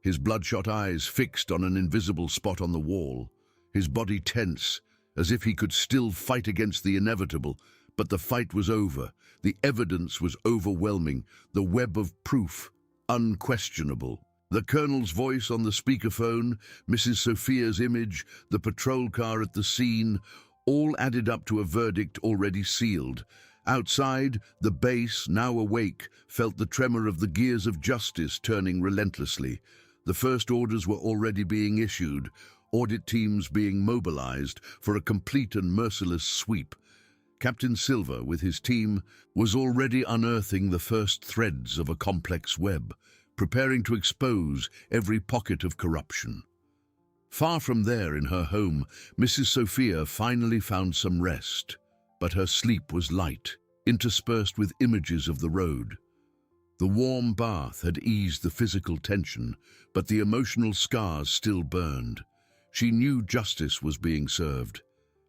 his bloodshot eyes fixed on an invisible spot on the wall, his body tense, as if he could still fight against the inevitable. But the fight was over. The evidence was overwhelming, the web of proof unquestionable. The colonel's voice on the speakerphone, Mrs. Sophia's image, the patrol car at the scene, all added up to a verdict already sealed. Outside, the base, now awake, felt the tremor of the gears of justice turning relentlessly. The first orders were already being issued, audit teams being mobilized for a complete and merciless sweep. Captain Silva, with his team, was already unearthing the first threads of a complex web, preparing to expose every pocket of corruption. Far from there in her home, Mrs. Sophia finally found some rest, but her sleep was light, interspersed with images of the road. The warm bath had eased the physical tension, but the emotional scars still burned. She knew justice was being served,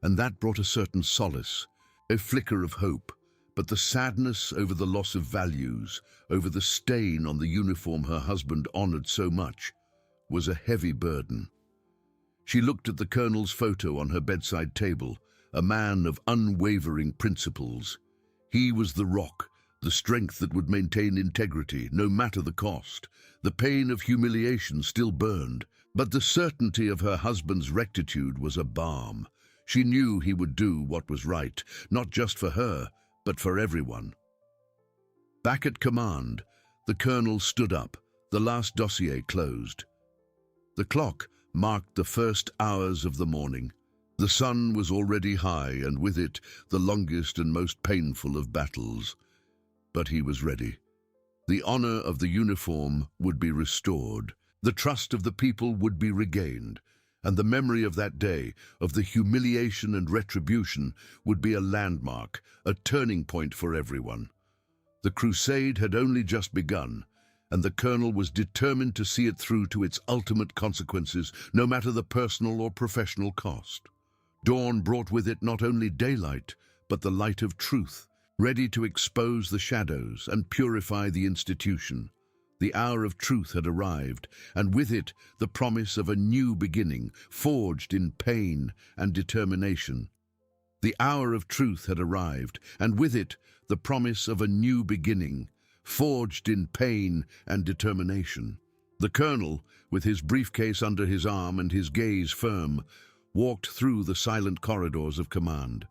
and that brought a certain solace, a flicker of hope. But the sadness over the loss of values, over the stain on the uniform her husband honored so much, was a heavy burden. She looked at the colonel's photo on her bedside table, a man of unwavering principles. He was the rock, the strength that would maintain integrity, no matter the cost. The pain of humiliation still burned, but the certainty of her husband's rectitude was a balm. She knew he would do what was right, not just for her, but for everyone. Back at command, the colonel stood up, the last dossier closed. The clock marked the first hours of the morning. The sun was already high, and with it, the longest and most painful of battles. But he was ready. The honor of the uniform would be restored. The trust of the people would be regained. And the memory of that day, of the humiliation and retribution, would be a landmark, a turning point for everyone. The crusade had only just begun, and the colonel was determined to see it through to its ultimate consequences, no matter the personal or professional cost. Dawn brought with it not only daylight, but the light of truth, ready to expose the shadows and purify the institution. The hour of truth had arrived, and with it the promise of a new beginning, forged in pain and determination. The hour of truth had arrived, and with it the promise of a new beginning, forged in pain and determination. The colonel, with his briefcase under his arm and his gaze firm, walked through the silent corridors of command.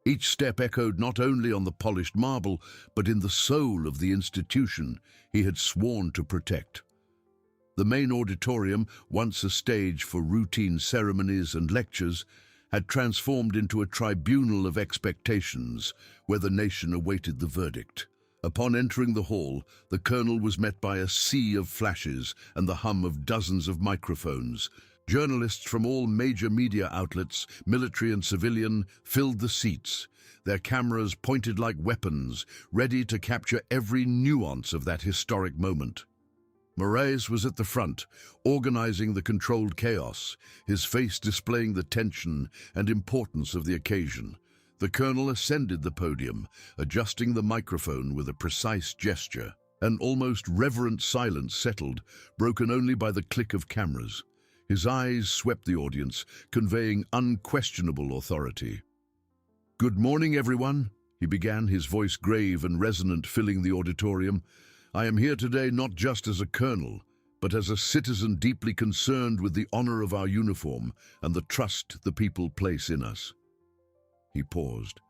Each step echoed not only on the polished marble, but in the soul of the institution he had sworn to protect. The main auditorium, once a stage for routine ceremonies and lectures, had transformed into a tribunal of expectations where the nation awaited the verdict. Upon entering the hall, the colonel was met by a sea of flashes and the hum of dozens of microphones. Journalists from all major media outlets, military and civilian, filled the seats, their cameras pointed like weapons, ready to capture every nuance of that historic moment. Moraes was at the front, organizing the controlled chaos, his face displaying the tension and importance of the occasion. The colonel ascended the podium, adjusting the microphone with a precise gesture. An almost reverent silence settled, broken only by the click of cameras. His eyes swept the audience, conveying unquestionable authority. "Good morning, everyone," he began, his voice grave and resonant, filling the auditorium. "I am here today not just as a colonel, but as a citizen deeply concerned with the honor of our uniform and the trust the people place in us." He paused,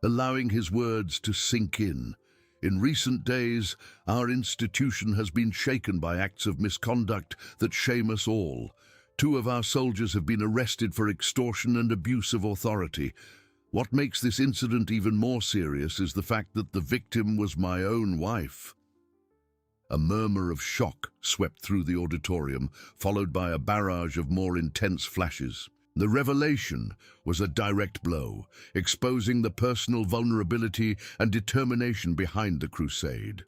allowing his words to sink in. In recent days, our institution has been shaken by acts of misconduct that shame us all. 2 of our soldiers have been arrested for extortion and abuse of authority. What makes this incident even more serious is the fact that the victim was my own wife. A murmur of shock swept through the auditorium, followed by a barrage of more intense flashes. The revelation was a direct blow, exposing the personal vulnerability and determination behind the crusade.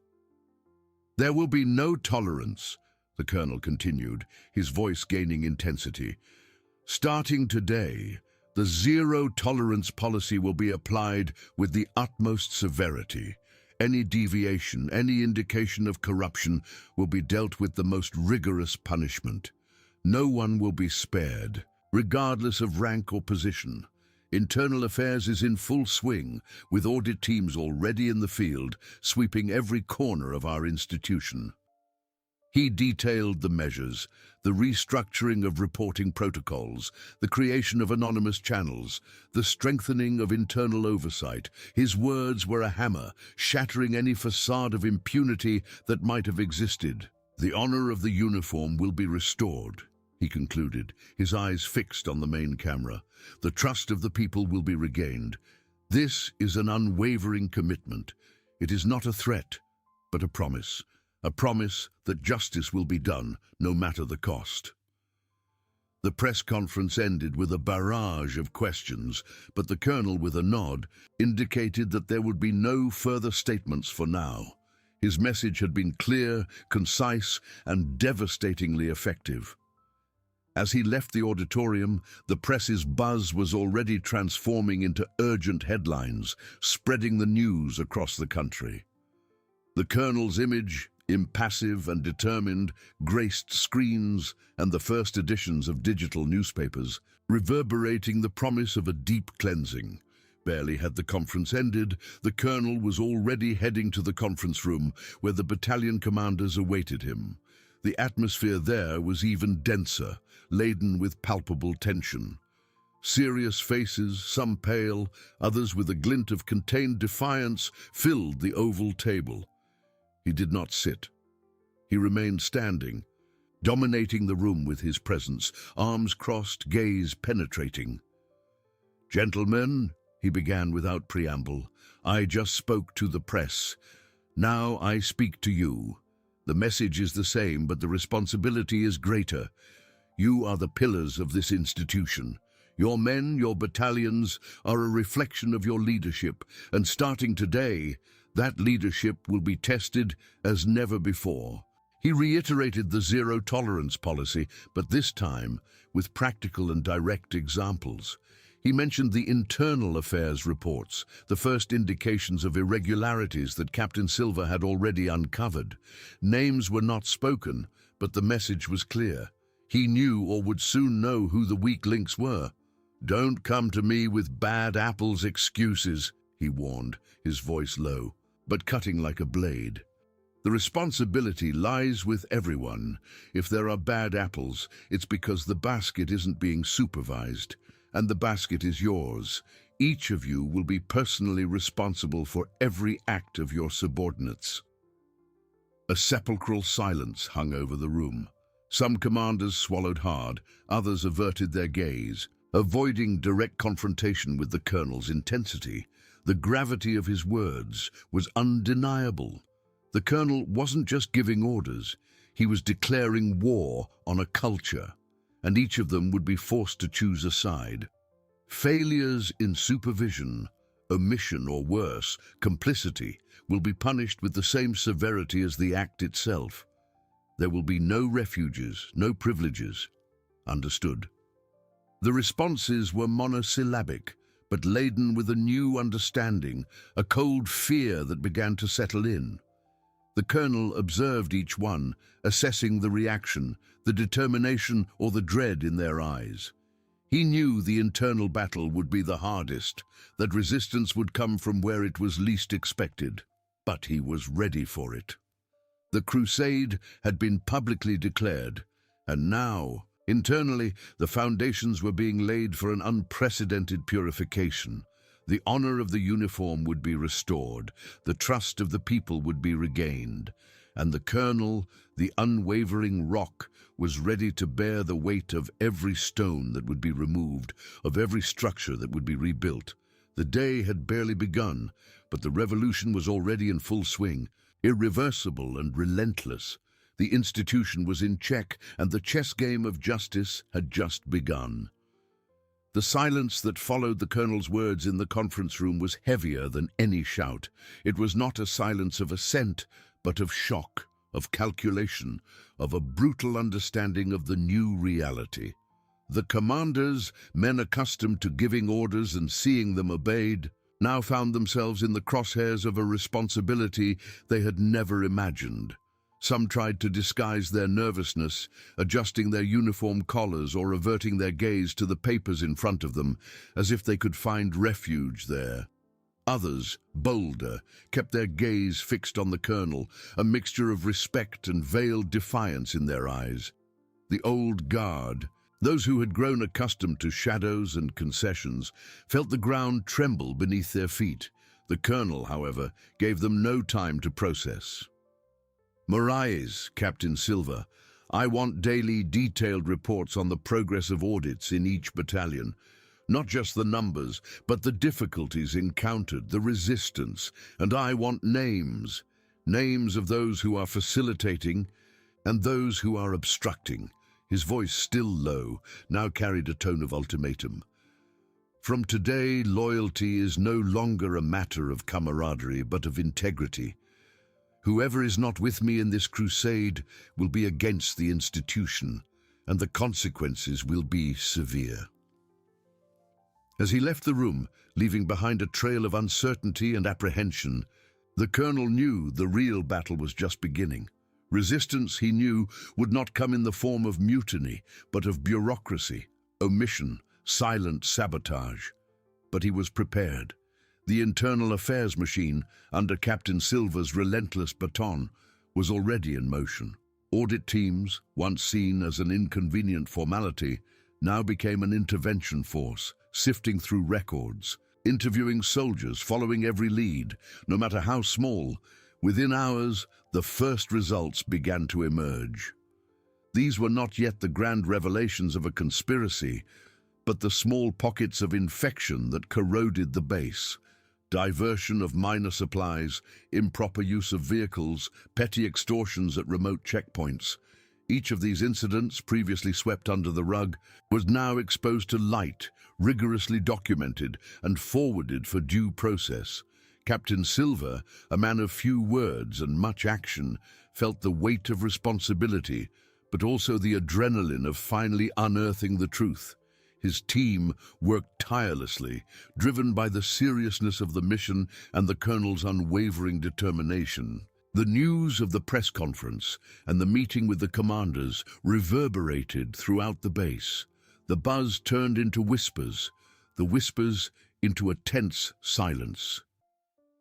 "There will be no tolerance," the colonel continued, his voice gaining intensity. "Starting today, the zero-tolerance policy will be applied with the utmost severity. Any deviation, any indication of corruption will be dealt with the most rigorous punishment. No one will be spared, regardless of rank or position. Internal affairs is in full swing, with audit teams already in the field, sweeping every corner of our institution." He detailed the measures, the restructuring of reporting protocols, the creation of anonymous channels, the strengthening of internal oversight. His words were a hammer, shattering any facade of impunity that might have existed. "The honor of the uniform will be restored," he concluded, his eyes fixed on the main camera. "The trust of the people will be regained. This is an unwavering commitment. It is not a threat, but a promise that justice will be done, no matter the cost." The press conference ended with a barrage of questions, but the colonel, with a nod, indicated that there would be no further statements for now. His message had been clear, concise, and devastatingly effective. As he left the auditorium, the press's buzz was already transforming into urgent headlines, spreading the news across the country. The colonel's image, impassive and determined, graced screens and the first editions of digital newspapers, reverberating the promise of a deep cleansing. Barely had the conference ended, the colonel was already heading to the conference room where the battalion commanders awaited him. The atmosphere there was even denser, laden with palpable tension. Serious faces, some pale, others with a glint of contained defiance, filled the oval table. He did not sit. He remained standing, dominating the room with his presence, arms crossed, gaze penetrating. "Gentlemen," he began without preamble, "I just spoke to the press. Now I speak to you. The message is the same, but the responsibility is greater. You are the pillars of this institution. Your men, your battalions, are a reflection of your leadership, and starting today, that leadership will be tested as never before." He reiterated the zero-tolerance policy, but this time with practical and direct examples. He mentioned the internal affairs reports, the first indications of irregularities that Captain Silva had already uncovered. Names were not spoken, but the message was clear. He knew, or would soon know, who the weak links were. "Don't come to me with bad apples excuses," he warned, his voice low, but cutting like a blade. "The responsibility lies with everyone. If there are bad apples, it's because the basket isn't being supervised, and the basket is yours. Each of you will be personally responsible for every act of your subordinates." A sepulchral silence hung over the room. Some commanders swallowed hard, others averted their gaze, avoiding direct confrontation with the colonel's intensity. The gravity of his words was undeniable. The colonel wasn't just giving orders, he was declaring war on a culture. and each of them would be forced to choose a side. Failures in supervision, omission or worse, complicity, will be punished with the same severity as the act itself. There will be no refuges, no privileges. Understood. The responses were monosyllabic, but laden with a new understanding, a cold fear that began to settle in. The colonel observed each one, assessing the reaction, the determination or the dread in their eyes. He knew the internal battle would be the hardest, that resistance would come from where it was least expected, but he was ready for it. The crusade had been publicly declared, and now, internally, the foundations were being laid for an unprecedented purification. The honor of the uniform would be restored, the trust of the people would be regained, and the colonel, the unwavering rock, was ready to bear the weight of every stone that would be removed, of every structure that would be rebuilt. The day had barely begun, but the revolution was already in full swing, irreversible and relentless. The institution was in check, and the chess game of justice had just begun. The silence that followed the colonel's words in the conference room was heavier than any shout. It was not a silence of assent, but of shock, of calculation, of a brutal understanding of the new reality. The commanders, men accustomed to giving orders and seeing them obeyed, now found themselves in the crosshairs of a responsibility they had never imagined. Some tried to disguise their nervousness, adjusting their uniform collars or averting their gaze to the papers in front of them, as if they could find refuge there. Others, bolder, kept their gaze fixed on the colonel, a mixture of respect and veiled defiance in their eyes. The old guard, those who had grown accustomed to shadows and concessions, felt the ground tremble beneath their feet. The colonel, however, gave them no time to process. "Moraes, Captain Silva, I want daily detailed reports on the progress of audits in each battalion. Not just the numbers, but the difficulties encountered, the resistance, and I want names. Names of those who are facilitating and those who are obstructing." His voice, still low, now carried a tone of ultimatum. "From today, loyalty is no longer a matter of camaraderie, but of integrity. Whoever is not with me in this crusade will be against the institution, and the consequences will be severe." As he left the room, leaving behind a trail of uncertainty and apprehension, the colonel knew the real battle was just beginning. Resistance, he knew, would not come in the form of mutiny, but of bureaucracy, omission, silent sabotage. But he was prepared. The internal affairs machine, under Captain Silva's relentless baton, was already in motion. Audit teams, once seen as an inconvenient formality, now became an intervention force, sifting through records, interviewing soldiers, following every lead, no matter how small. Within hours, the first results began to emerge. These were not yet the grand revelations of a conspiracy, but the small pockets of infection that corroded the base. Diversion of minor supplies, improper use of vehicles, petty extortions at remote checkpoints. Each of these incidents, previously swept under the rug, was now exposed to light, rigorously documented, and forwarded for due process. Captain Silva, a man of few words and much action, felt the weight of responsibility, but also the adrenaline of finally unearthing the truth. His team worked tirelessly, driven by the seriousness of the mission and the colonel's unwavering determination. The news of the press conference and the meeting with the commanders reverberated throughout the base. The buzz turned into whispers, the whispers into a tense silence.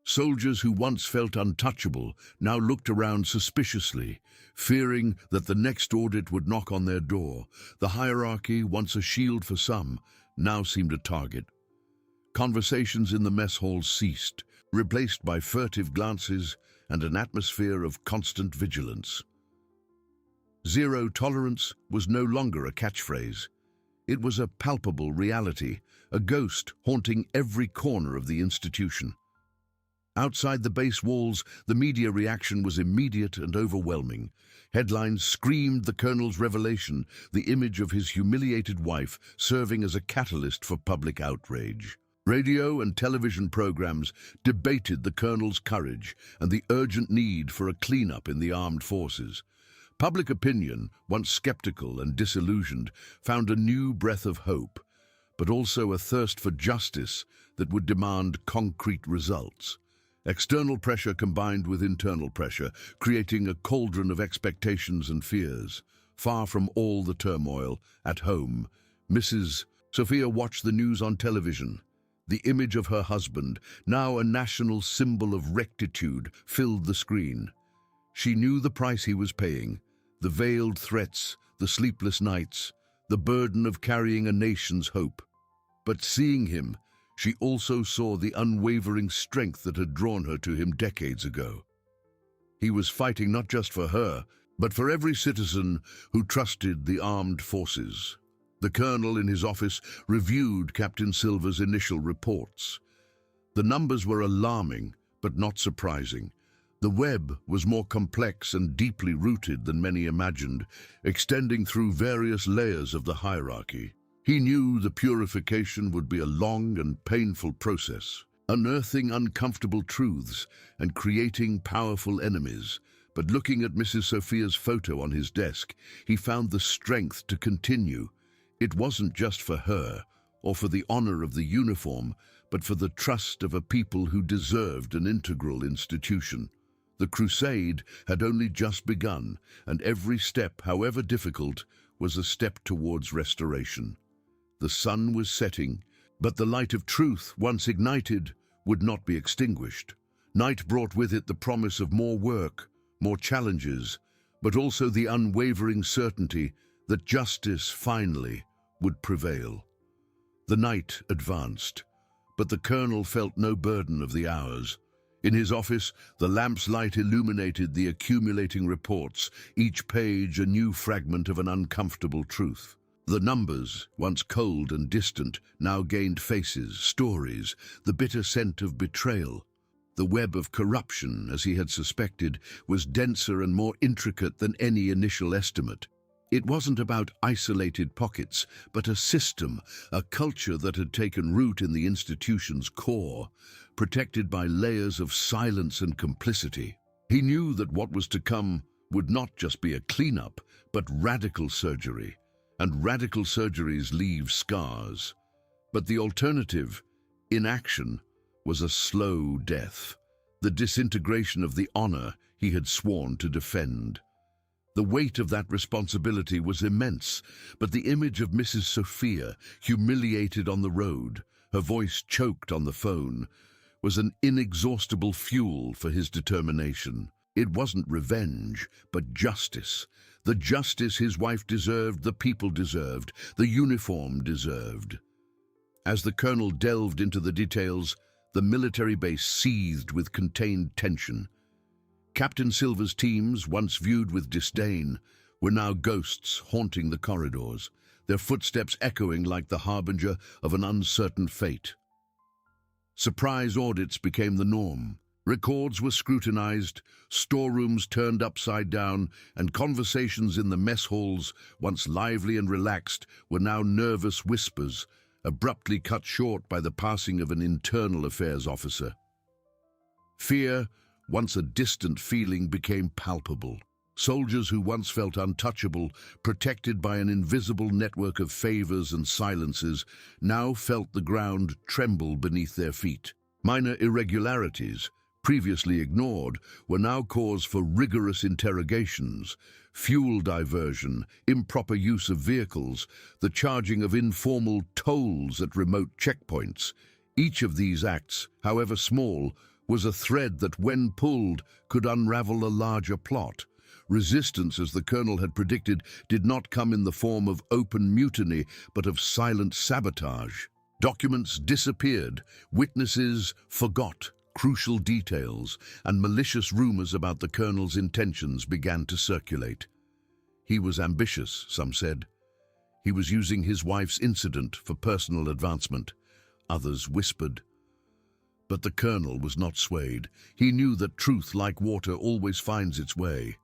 Soldiers who once felt untouchable now looked around suspiciously, fearing that the next audit would knock on their door. The hierarchy, once a shield for some, now seemed a target. Conversations in the mess halls ceased, replaced by furtive glances and an atmosphere of constant vigilance. Zero tolerance was no longer a catchphrase. It was a palpable reality, a ghost haunting every corner of the institution. Outside the base walls, the media reaction was immediate and overwhelming. Headlines screamed the colonel's revelation, the image of his humiliated wife serving as a catalyst for public outrage. Radio and television programs debated the colonel's courage and the urgent need for a cleanup in the armed forces. Public opinion, once skeptical and disillusioned, found a new breath of hope, but also a thirst for justice that would demand concrete results. External pressure combined with internal pressure, creating a cauldron of expectations and fears. Far from all the turmoil, at home, Mrs. Sophia watched the news on television. The image of her husband, now a national symbol of rectitude, filled the screen. She knew the price he was paying, the veiled threats, the sleepless nights, the burden of carrying a nation's hope. But seeing him, she also saw the unwavering strength that had drawn her to him decades ago. He was fighting not just for her, but for every citizen who trusted the armed forces. The colonel in his office reviewed Captain Silver's initial reports. The numbers were alarming, but not surprising. The web was more complex and deeply rooted than many imagined, extending through various layers of the hierarchy. He knew the purification would be a long and painful process, unearthing uncomfortable truths and creating powerful enemies. But looking at Mrs. Sophia's photo on his desk, he found the strength to continue. It wasn't just for her, or for the honor of the uniform, but for the trust of a people who deserved an integral institution. The crusade had only just begun, and every step, however difficult, was a step towards restoration. The sun was setting, but the light of truth, once ignited, would not be extinguished. Night brought with it the promise of more work, more challenges, but also the unwavering certainty that justice finally would prevail. The night advanced, but the colonel felt no burden of the hours. In his office, the lamp's light illuminated the accumulating reports, each page a new fragment of an uncomfortable truth. The numbers, once cold and distant, now gained faces, stories, the bitter scent of betrayal. The web of corruption, as he had suspected, was denser and more intricate than any initial estimate. It wasn't about isolated pockets, but a system, a culture that had taken root in the institution's core, protected by layers of silence and complicity. He knew that what was to come would not just be a cleanup, but radical surgery. And radical surgeries leave scars. But the alternative, inaction, was a slow death, the disintegration of the honor he had sworn to defend. The weight of that responsibility was immense, but the image of Mrs. Sophia, humiliated on the road, her voice choked on the phone, was an inexhaustible fuel for his determination. It wasn't revenge, but justice. The justice his wife deserved, the people deserved, the uniform deserved. As the colonel delved into the details, the military base seethed with contained tension. Captain Silver's teams, once viewed with disdain, were now ghosts haunting the corridors, their footsteps echoing like the harbinger of an uncertain fate. Surprise audits became the norm. Records were scrutinized, storerooms turned upside down, and conversations in the mess halls, once lively and relaxed, were now nervous whispers, abruptly cut short by the passing of an internal affairs officer. Fear, once a distant feeling, became palpable. Soldiers who once felt untouchable, protected by an invisible network of favors and silences, now felt the ground tremble beneath their feet. Minor irregularities, previously ignored, were now cause for rigorous interrogations, fuel diversion, improper use of vehicles, the charging of informal tolls at remote checkpoints. Each of these acts, however small, was a thread that, when pulled, could unravel a larger plot. Resistance, as the colonel had predicted, did not come in the form of open mutiny, but of silent sabotage. Documents disappeared, witnesses forgot, crucial details, and malicious rumors about the colonel's intentions began to circulate. He was ambitious, some said. He was using his wife's incident for personal advancement. Others whispered. But the colonel was not swayed. He knew that truth, like water, always finds its way.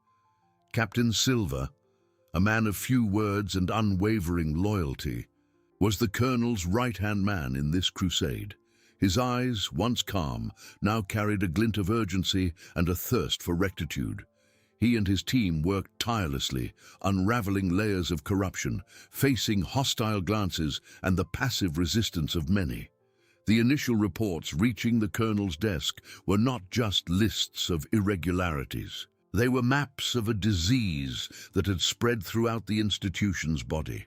Captain Silver, a man of few words and unwavering loyalty, was the colonel's right-hand man in this crusade. His eyes, once calm, now carried a glint of urgency and a thirst for rectitude. He and his team worked tirelessly, unraveling layers of corruption, facing hostile glances and the passive resistance of many. The initial reports reaching the colonel's desk were not just lists of irregularities. They were maps of a disease that had spread throughout the institution's body.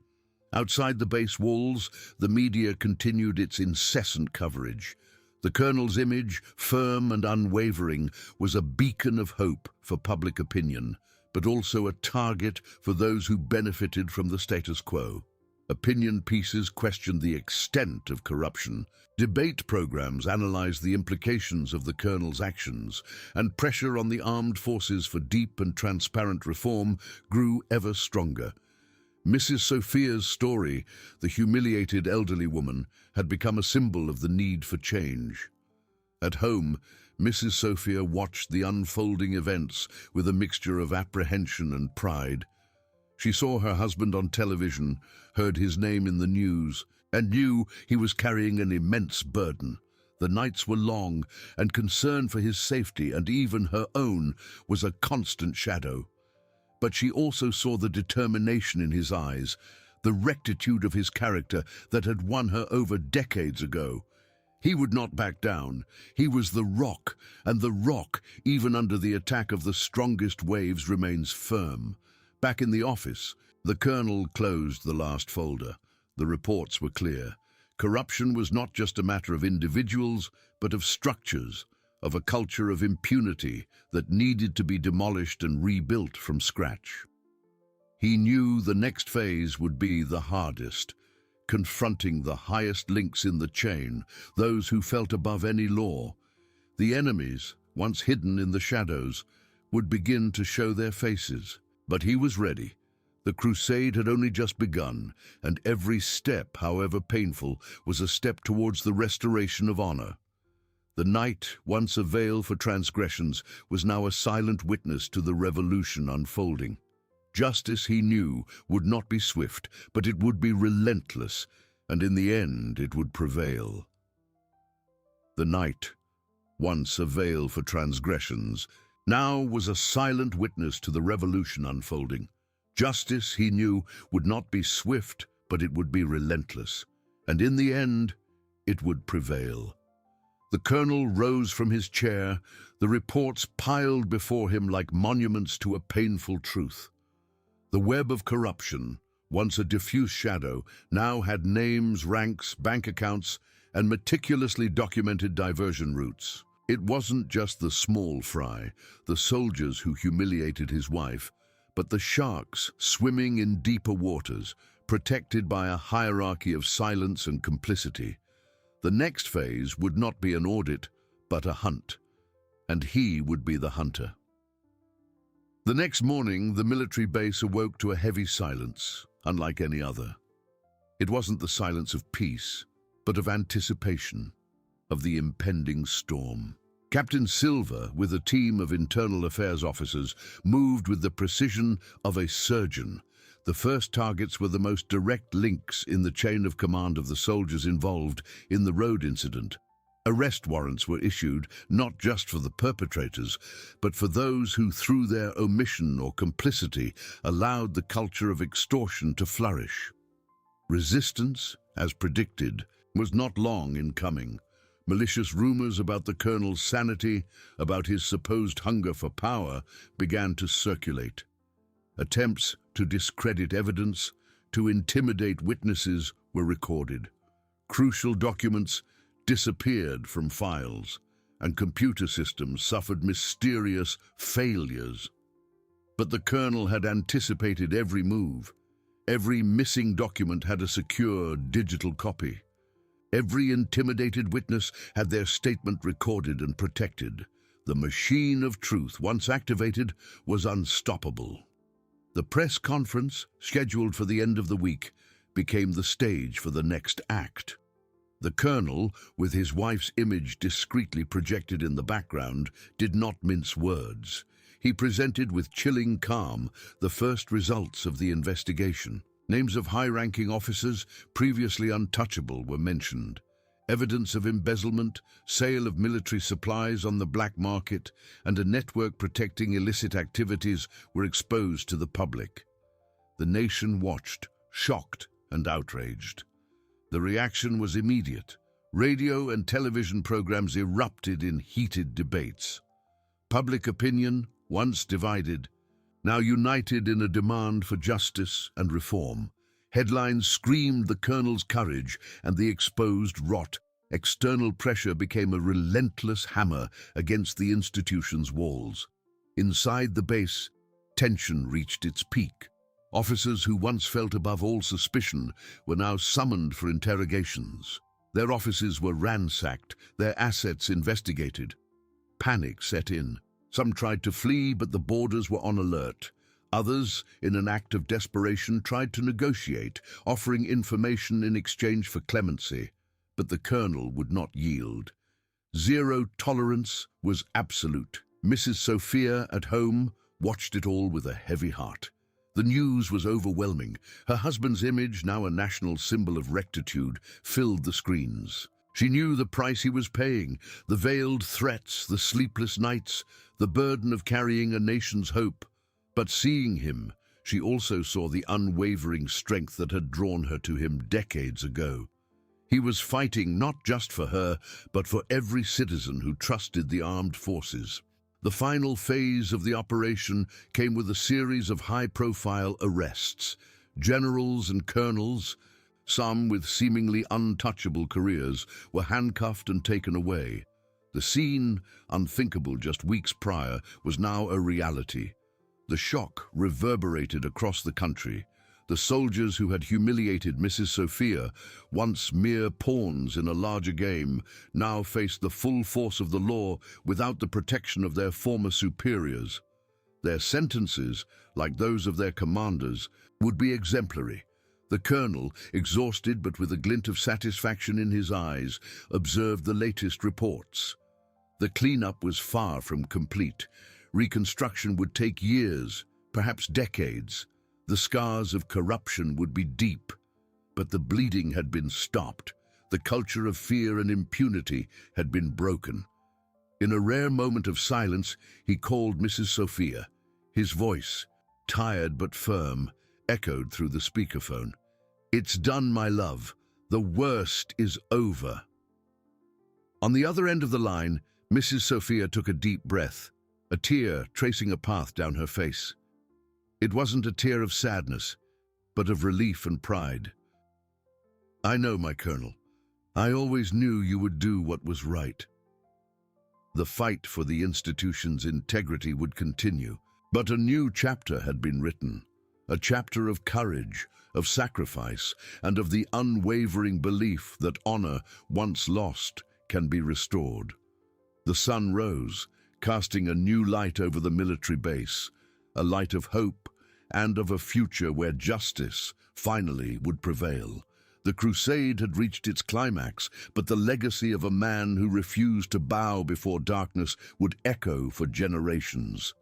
Outside the base walls, the media continued its incessant coverage. The colonel's image, firm and unwavering, was a beacon of hope for public opinion, but also a target for those who benefited from the status quo. Opinion pieces questioned the extent of corruption. Debate programs analyzed the implications of the colonel's actions, and pressure on the armed forces for deep and transparent reform grew ever stronger. Mrs. Sophia's story, the humiliated elderly woman, had become a symbol of the need for change. At home, Mrs. Sophia watched the unfolding events with a mixture of apprehension and pride. She saw her husband on television, heard his name in the news, and knew he was carrying an immense burden. The nights were long, and concern for his safety and even her own was a constant shadow. But she also saw the determination in his eyes, the rectitude of his character that had won her over decades ago. He would not back down. He was the rock, and the rock, even under the attack of the strongest waves, remains firm. Back in the office, the colonel closed the last folder. The reports were clear. Corruption was not just a matter of individuals, but of structures, of a culture of impunity that needed to be demolished and rebuilt from scratch. He knew the next phase would be the hardest, confronting the highest links in the chain, those who felt above any law. The enemies, once hidden in the shadows, would begin to show their faces. But he was ready. The crusade had only just begun, and every step, however painful, was a step towards the restoration of honor. The night, once a veil for transgressions, was now a silent witness to the revolution unfolding. Justice, he knew, would not be swift, but it would be relentless, and in the end it would prevail. The night, once a veil for transgressions, now was a silent witness to the revolution unfolding. Justice, he knew, would not be swift, but it would be relentless, and in the end it would prevail. The colonel rose from his chair, the reports piled before him like monuments to a painful truth. The web of corruption, once a diffuse shadow, now had names, ranks, bank accounts, and meticulously documented diversion routes. It wasn't just the small fry, the soldiers who humiliated his wife, but the sharks swimming in deeper waters, protected by a hierarchy of silence and complicity. The next phase would not be an audit, but a hunt, and he would be the hunter. The next morning, the military base awoke to a heavy silence, unlike any other. It wasn't the silence of peace, but of anticipation, of the impending storm. Captain Silver, with a team of internal affairs officers, moved with the precision of a surgeon. The first targets were the most direct links in the chain of command of the soldiers involved in the road incident. Arrest warrants were issued not just for the perpetrators, but for those who, through their omission or complicity, allowed the culture of extortion to flourish. Resistance, as predicted, was not long in coming. Malicious rumors about the colonel's sanity, about his supposed hunger for power, began to circulate. Attempts to discredit evidence, to intimidate witnesses, were recorded. Crucial documents disappeared from files, and computer systems suffered mysterious failures. But the colonel had anticipated every move. Every missing document had a secure digital copy. Every intimidated witness had their statement recorded and protected. The machine of truth, once activated, was unstoppable. The press conference, scheduled for the end of the week, became the stage for the next act. The colonel, with his wife's image discreetly projected in the background, did not mince words. He presented with chilling calm the first results of the investigation. Names of high-ranking officers, previously untouchable, were mentioned. Evidence of embezzlement, sale of military supplies on the black market, and a network protecting illicit activities were exposed to the public. The nation watched, shocked and outraged. The reaction was immediate. Radio and television programs erupted in heated debates. Public opinion, once divided, now united in a demand for justice and reform. Headlines screamed the colonel's courage and the exposed rot. External pressure became a relentless hammer against the institution's walls. Inside the base, tension reached its peak. Officers who once felt above all suspicion were now summoned for interrogations. Their offices were ransacked, their assets investigated. Panic set in. Some tried to flee, but the boarders were on alert. Others, in an act of desperation, tried to negotiate, offering information in exchange for clemency. But the colonel would not yield. Zero tolerance was absolute. Mrs. Sophia, at home, watched it all with a heavy heart. The news was overwhelming. Her husband's image, now a national symbol of rectitude, filled the screens. She knew the price he was paying, the veiled threats, the sleepless nights, the burden of carrying a nation's hope. But seeing him, she also saw the unwavering strength that had drawn her to him decades ago. He was fighting not just for her, but for every citizen who trusted the armed forces. The final phase of the operation came with a series of high-profile arrests. Generals and colonels, some with seemingly untouchable careers, were handcuffed and taken away. The scene, unthinkable just weeks prior, was now a reality. The shock reverberated across the country. The soldiers who had humiliated Mrs. Sophia, once mere pawns in a larger game, now faced the full force of the law without the protection of their former superiors. Their sentences, like those of their commanders, would be exemplary. The colonel, exhausted but with a glint of satisfaction in his eyes, observed the latest reports. The cleanup was far from complete. Reconstruction would take years, perhaps decades. The scars of corruption would be deep, but the bleeding had been stopped. The culture of fear and impunity had been broken. In a rare moment of silence, he called Mrs. Sophia. His voice, tired but firm, echoed through the speakerphone. "It's done, my love. The worst is over." On the other end of the line, Mrs. Sophia took a deep breath, a tear tracing a path down her face. It wasn't a tear of sadness, but of relief and pride. "I know, my colonel. I always knew you would do what was right." The fight for the institution's integrity would continue, but a new chapter had been written. A chapter of courage, of sacrifice, and of the unwavering belief that honor, once lost, can be restored. The sun rose, casting a new light over the military base, a light of hope and of a future where justice finally would prevail. The crusade had reached its climax, but the legacy of a man who refused to bow before darkness would echo for generations.